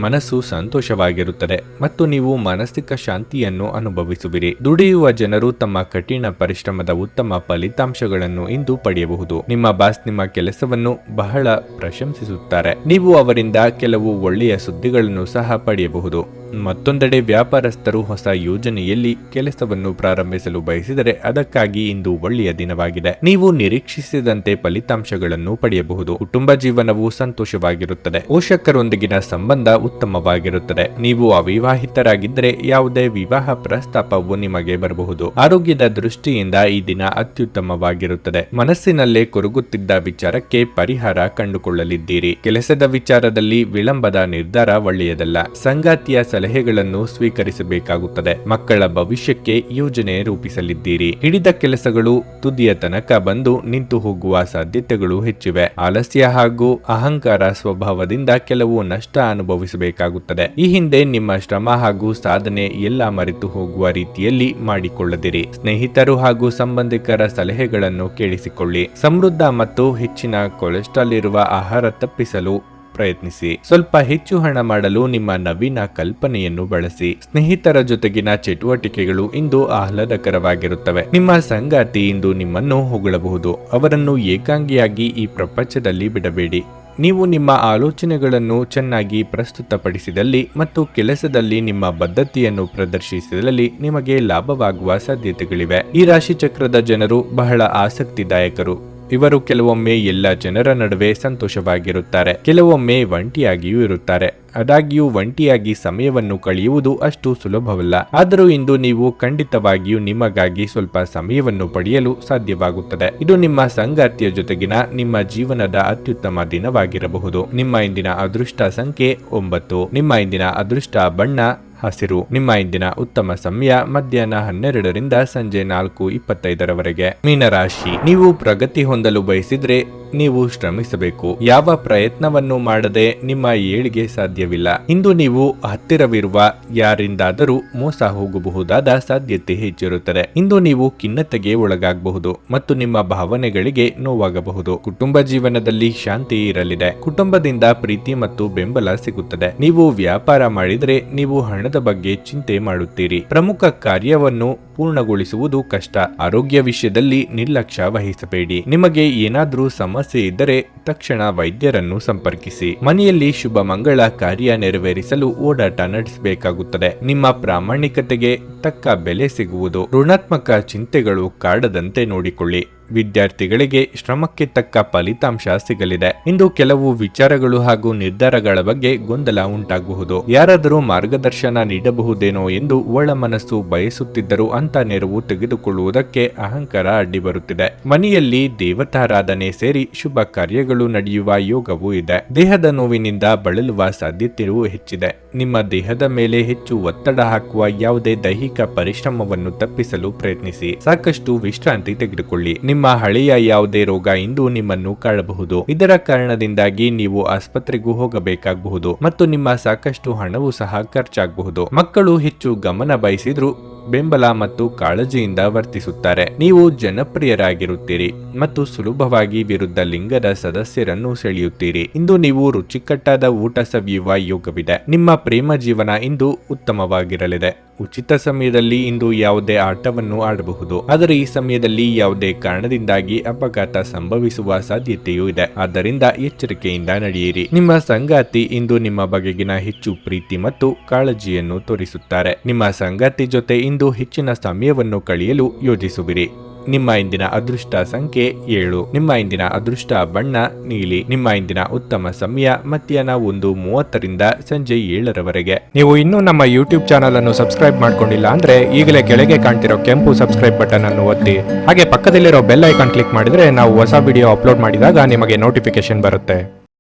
ಮನಸ್ಸು ಸಂತೋಷವಾಗಿರುತ್ತದೆ ಮತ್ತು ನೀವು ಮಾನಸಿಕ ಶಾಂತಿಯನ್ನು ಅನುಭವಿಸುವಿರಿ. ದುಡಿಯುವ ಜನರು ತಮ್ಮ ಕಠಿಣ ಪರಿಶ್ರಮದ ಉತ್ತಮ ಫಲಿತಾಂಶಗಳನ್ನು ಇಂದು ಪಡೆಯಬಹುದು. ನಿಮ್ಮ ಬಾಸ್ ನಿಮ್ಮ ಕೆಲಸವನ್ನು ಬಹಳ ಪ್ರಶಂಸಿಸುತ್ತಾರೆ. ನೀವು ಅವರಿಂದ ಕೆಲವು ಒಳ್ಳೆಯ ಸುದ್ದಿಗಳನ್ನು ಸಹ ಪಡೆಯಬಹುದು. ಮತ್ತೊಂದೆಡೆ ವ್ಯಾಪಾರಸ್ಥರು ಹೊಸ ಯೋಜನೆಯಲ್ಲಿ ಕೆಲಸವನ್ನು ಪ್ರಾರಂಭಿಸಲು ಬಯಸಿದರೆ ಅದಕ್ಕಾಗಿ ಇಂದು ಒಳ್ಳೆಯ ದಿನವಾಗಿದೆ. ನೀವು ನಿರೀಕ್ಷಿಸಿದಂತೆ ಫಲಿತಾಂಶಗಳನ್ನು ಪಡೆಯಬಹುದು. ಕುಟುಂಬ ಜೀವನವು ಸಂತೋಷವಾಗಿರುತ್ತದೆ. ಪೋಷಕರೊಂದಿಗಿನ ಸಂಬಂಧ ಉತ್ತಮವಾಗಿರುತ್ತದೆ. ನೀವು ಅವಿವಾಹಿತರಾಗಿದ್ದರೆ ಯಾವುದೇ ವಿವಾಹ ಪ್ರಸ್ತಾಪವು ನಿಮಗೆ ಬರಬಹುದು. ಆರೋಗ್ಯದ ದೃಷ್ಟಿಯಿಂದ ಈ ದಿನ ಅತ್ಯುತ್ತಮವಾಗಿರುತ್ತದೆ. ಮನಸ್ಸಿನಲ್ಲೇ ಕೊರಗುತ್ತಿದ್ದ ವಿಚಾರಕ್ಕೆ ಪರಿಹಾರ ಕಂಡುಕೊಳ್ಳಲಿದ್ದೀರಿ. ಕೆಲಸದ ವಿಚಾರದಲ್ಲಿ ವಿಳಂಬದ ನಿರ್ಧಾರ ಒಳ್ಳೆಯದಲ್ಲ. ಸಂಗಾತಿಯ ಸಲಹೆಗಳನ್ನು ಸ್ವೀಕರಿಸಬೇಕಾಗುತ್ತದೆ. ಮಕ್ಕಳ ಭವಿಷ್ಯಕ್ಕೆ ಯೋಜನೆ ರೂಪಿಸಲಿದ್ದೀರಿ. ಹಿಡಿದ ಕೆಲಸಗಳು ತುದಿಯ ತನಕ ಬಂದು ನಿಂತು ಹೋಗುವ ಸಾಧ್ಯತೆಗಳು ಹೆಚ್ಚಿವೆ. ಆಲಸ್ಯ ಹಾಗೂ ಅಹಂಕಾರ ಸ್ವಭಾವದಿಂದ ಕೆಲವು ನಷ್ಟ ಅನುಭವಿಸಬೇಕಾಗುತ್ತದೆ. ಈ ಹಿಂದೆ ನಿಮ್ಮ ಶ್ರಮ ಹಾಗೂ ಸಾಧನೆ ಎಲ್ಲ ಮರೆತು ಹೋಗುವ ರೀತಿಯಲ್ಲಿ ಮಾಡಿಕೊಳ್ಳದಿರಿ. ಸ್ನೇಹಿತರು ಹಾಗೂ ಸಂಬಂಧಿಕರ ಸಲಹೆಗಳನ್ನು ಕೇಳಿಸಿಕೊಳ್ಳಿ. ಸಮೃದ್ಧ ಮತ್ತು ಹೆಚ್ಚಿನ ಕೊಲೆಸ್ಟ್ರಾಲ್ ಇರುವ ಆಹಾರ ತಪ್ಪಿಸಲು ಪ್ರಯತ್ನಿಸಿ. ಸ್ವಲ್ಪ ಹೆಚ್ಚು ಹಣ ಮಾಡಲು ನಿಮ್ಮ ನವೀನ ಕಲ್ಪನೆಯನ್ನು ಬಳಸಿ. ಸ್ನೇಹಿತರ ಜೊತೆಗಿನ ಚಟುವಟಿಕೆಗಳು ಇಂದು ಆಹ್ಲಾದಕರವಾಗಿರುತ್ತವೆ. ನಿಮ್ಮ ಸಂಗಾತಿ ಇಂದು ನಿಮ್ಮನ್ನು ಹೊಗಳಬಹುದು. ಅವರನ್ನು ಏಕಾಂಗಿಯಾಗಿ ಈ ಪ್ರಪಂಚದಲ್ಲಿ ಬಿಡಬೇಡಿ. ನೀವು ನಿಮ್ಮ ಆಲೋಚನೆಗಳನ್ನು ಚೆನ್ನಾಗಿ ಪ್ರಸ್ತುತಪಡಿಸಿದಲ್ಲಿ ಮತ್ತು ಕೆಲಸದಲ್ಲಿ ನಿಮ್ಮ ಬದ್ಧತೆಯನ್ನು ಪ್ರದರ್ಶಿಸಿದಲ್ಲಿ ನಿಮಗೆ ಲಾಭವಾಗುವ ಸಾಧ್ಯತೆಗಳಿವೆ. ಈ ರಾಶಿ ಚಕ್ರದ ಜನರು ಬಹಳ ಆಸಕ್ತಿದಾಯಕರು. ಇವರು ಕೆಲವೊಮ್ಮೆ ಎಲ್ಲ ಜನರ ನಡುವೆ ಸಂತೋಷವಾಗಿರುತ್ತಾರೆ, ಕೆಲವೊಮ್ಮೆ ಒಂಟಿಯಾಗಿಯೂ ಇರುತ್ತಾರೆ. ಆದಾಗ್ಯೂ ಒಂಟಿಯಾಗಿ ಸಮಯವನ್ನು ಕಳೆಯುವುದು ಅಷ್ಟು ಸುಲಭವಲ್ಲ. ಆದರೂ ಇಂದು ನೀವು ಖಂಡಿತವಾಗಿಯೂ ನಿಮಗಾಗಿ ಸ್ವಲ್ಪ ಸಮಯವನ್ನು ಪಡೆಯಲು ಸಾಧ್ಯವಾಗುತ್ತದೆ. ಇದು ನಿಮ್ಮ ಸಂಗಾತಿಯ ಜೊತೆಗಿನ ನಿಮ್ಮ ಜೀವನದ ಅತ್ಯುತ್ತಮ ದಿನವಾಗಿರಬಹುದು. ನಿಮ್ಮ ಇಂದಿನ ಅದೃಷ್ಟ ಸಂಖ್ಯೆ 9. ನಿಮ್ಮ ಇಂದಿನ ಅದೃಷ್ಟ ಬಣ್ಣ ಹಸಿರು. ನಿಮ್ಮ ಇಂದಿನ ಉತ್ತಮ ಸಮಯ ಮಧ್ಯಾಹ್ನ 12ರಿಂದ ಸಂಜೆ 4:25 ಮೀನರಾಶಿ, ನೀವು ಪ್ರಗತಿ ಹೊಂದಲು ಬಯಸಿದ್ರೆ ನೀವು ಶ್ರಮಿಸಬೇಕು. ಯಾವ ಪ್ರಯತ್ನವನ್ನು ಮಾಡದೆ ನಿಮ್ಮ ಏಳಿಗೆ ಸಾಧ್ಯವಿಲ್ಲ. ಇಂದು ನೀವು ಹತ್ತಿರವಿರುವ ಯಾರಿಂದಾದರೂ ಮೋಸ ಹೋಗಬಹುದಾದ ಸಾಧ್ಯತೆ ಹೆಚ್ಚಿರುತ್ತದೆ. ಇಂದು ನೀವು ಖಿನ್ನತೆಗೆ ಒಳಗಾಗಬಹುದು ಮತ್ತು ನಿಮ್ಮ ಭಾವನೆಗಳಿಗೆ ನೋವಾಗಬಹುದು. ಕುಟುಂಬ ಜೀವನದಲ್ಲಿ ಶಾಂತಿ ಇರಲಿದೆ. ಕುಟುಂಬದಿಂದ ಪ್ರೀತಿ ಮತ್ತು ಬೆಂಬಲ ಸಿಗುತ್ತದೆ. ನೀವು ವ್ಯಾಪಾರ ಮಾಡಿದರೆ ನೀವು ಹಣದ ಬಗ್ಗೆ ಚಿಂತೆ ಮಾಡುತ್ತೀರಿ. ಪ್ರಮುಖ ಕಾರ್ಯವನ್ನು ಪೂರ್ಣಗೊಳಿಸುವುದು ಕಷ್ಟ. ಆರೋಗ್ಯ ವಿಷಯದಲ್ಲಿ ನಿರ್ಲಕ್ಷ್ಯ ವಹಿಸಬೇಡಿ. ನಿಮಗೆ ಏನಾದರೂ ಸಮಸ್ಯೆ ಇದ್ದರೆ ತಕ್ಷಣ ವೈದ್ಯರನ್ನು ಸಂಪರ್ಕಿಸಿ. ಮನೆಯಲ್ಲಿ ಶುಭ ಮಂಗಳ ಕಾರ್ಯ ನೆರವೇರಿಸಲು ಓಡಾಟ ನಡೆಸಬೇಕಾಗುತ್ತದೆ. ನಿಮ್ಮ ಪ್ರಾಮಾಣಿಕತೆಗೆ ತಕ್ಕ ಬೆಲೆ ಸಿಗುವುದು. ಋಣಾತ್ಮಕ ಚಿಂತೆಗಳು ಕಾಡದಂತೆ ನೋಡಿಕೊಳ್ಳಿ. ವಿದ್ಯಾರ್ಥಿಗಳಿಗೆ ಶ್ರಮಕ್ಕೆ ತಕ್ಕ ಫಲಿತಾಂಶ ಸಿಗಲಿದೆ. ಇಂದು ಕೆಲವು ವಿಚಾರಗಳು ಹಾಗೂ ನಿರ್ಧಾರಗಳ ಬಗ್ಗೆ ಗೊಂದಲ ಉಂಟಾಗಬಹುದು. ಯಾರಾದರೂ ಮಾರ್ಗದರ್ಶನ ನೀಡಬಹುದೇನೋ ಎಂದು ಒಳ ಮನಸ್ಸು ಬಯಸುತ್ತಿದ್ದರೂ ಅಂತ ನೆರವು ತೆಗೆದುಕೊಳ್ಳುವುದಕ್ಕೆ ಅಹಂಕಾರ ಅಡ್ಡಿ ಬರುತ್ತಿದೆ. ಮನೆಯಲ್ಲಿ ದೇವತಾರಾಧನೆ ಸೇರಿ ಶುಭ ಕಾರ್ಯಗಳು ನಡೆಯುವ ಯೋಗವೂ ಇದೆ. ದೇಹದ ನೋವಿನಿಂದ ಬಳಲುವ ಸಾಧ್ಯತೆಯೂ ಹೆಚ್ಚಿದೆ. ನಿಮ್ಮ ದೇಹದ ಮೇಲೆ ಹೆಚ್ಚು ಒತ್ತಡ ಹಾಕುವ ಯಾವುದೇ ದೈಹಿಕ ಪರಿಶ್ರಮವನ್ನು ತಪ್ಪಿಸಲು ಪ್ರಯತ್ನಿಸಿ. ಸಾಕಷ್ಟು ವಿಶ್ರಾಂತಿ ತೆಗೆದುಕೊಳ್ಳಿ. ನಿಮ್ಮ ಹಳೆಯ ಯಾವುದೇ ರೋಗ ಇಂದು ನಿಮ್ಮನ್ನು ಕಾಡಬಹುದು. ಇದರ ಕಾರಣದಿಂದಾಗಿ ನೀವು ಆಸ್ಪತ್ರೆಗೂ ಹೋಗಬೇಕಾಗಬಹುದು ಮತ್ತು ನಿಮ್ಮ ಸಾಕಷ್ಟು ಹಣವೂ ಸಹ ಖರ್ಚಾಗಬಹುದು. ಮಕ್ಕಳು ಹೆಚ್ಚು ಗಮನ ಬಯಸಿದ್ರು ಬೆಂಬಲ ಮತ್ತು ಕಾಳಜಿಯಿಂದ ವರ್ತಿಸುತ್ತಾರೆ. ನೀವು ಜನಪ್ರಿಯರಾಗಿರುತ್ತೀರಿ ಮತ್ತು ಸುಲಭವಾಗಿ ವಿರುದ್ಧ ಲಿಂಗದ ಸದಸ್ಯರನ್ನು ಸೆಳೆಯುತ್ತೀರಿ. ಇಂದು ನೀವು ರುಚಿಕಟ್ಟಾದ ಊಟ ಸವಿಯುವ ಯೋಗವಿದೆ. ನಿಮ್ಮ ಪ್ರೇಮ ಜೀವನ ಇಂದು ಉತ್ತಮವಾಗಿರಲಿದೆ. ಉಚಿತ ಸಮಯದಲ್ಲಿ ಇಂದು ಯಾವುದೇ ಆಟವನ್ನು ಆಡಬಹುದು, ಆದರೆ ಈ ಸಮಯದಲ್ಲಿ ಯಾವುದೇ ಕಾರಣದಿಂದಾಗಿ ಅಪಘಾತ ಸಂಭವಿಸುವ ಸಾಧ್ಯತೆಯೂ ಇದೆ. ಆದ್ದರಿಂದ ಎಚ್ಚರಿಕೆಯಿಂದ ನಡೆಯಿರಿ. ನಿಮ್ಮ ಸಂಗಾತಿ ಇಂದು ನಿಮ್ಮ ಬಗೆಗಿನ ಹೆಚ್ಚು ಪ್ರೀತಿ ಮತ್ತು ಕಾಳಜಿಯನ್ನು ತೋರಿಸುತ್ತಾರೆ. ನಿಮ್ಮ ಸಂಗಾತಿ ಜೊತೆ ಇಂದು ಹೆಚ್ಚಿನ ಸಮಯವನ್ನು ಕಳೆಯಲು ಯೋಜಿಸುವಿರಿ. ನಿಮ್ಮ ಇಂದಿನ ಅದೃಷ್ಟ ಸಂಖ್ಯೆ 7. ನಿಮ್ಮ ಇಂದಿನ ಅದೃಷ್ಟ ಬಣ್ಣ ನೀಲಿ. ನಿಮ್ಮ ಇಂದಿನ ಉತ್ತಮ ಸಮಯ ಮಧ್ಯಾಹ್ನ 1:30ರಿಂದ ಸಂಜೆ 7:00 ನೀವು ಇನ್ನೂ ನಮ್ಮ ಯೂಟ್ಯೂಬ್ ಚಾನಲ್ ಅನ್ನು ಸಬ್ಸ್ಕ್ರೈಬ್ ಮಾಡ್ಕೊಂಡಿಲ್ಲ ಅಂದ್ರೆ ಈಗಲೇ ಕೆಳಗೆ ಕಾಣ್ತಿರೋ ಕೆಂಪು ಸಬ್ಸ್ಕ್ರೈಬ್ ಬಟನ್ ಅನ್ನು ಒತ್ತಿ. ಹಾಗೆ ಪಕ್ಕದಲ್ಲಿರೋ ಬೆಲ್ ಐಕಾನ್ ಕ್ಲಿಕ್ ಮಾಡಿದ್ರೆ ನಾವು ಹೊಸ ವಿಡಿಯೋ ಅಪ್ಲೋಡ್ ಮಾಡಿದಾಗ ನಿಮಗೆ ನೋಟಿಫಿಕೇಶನ್ ಬರುತ್ತೆ.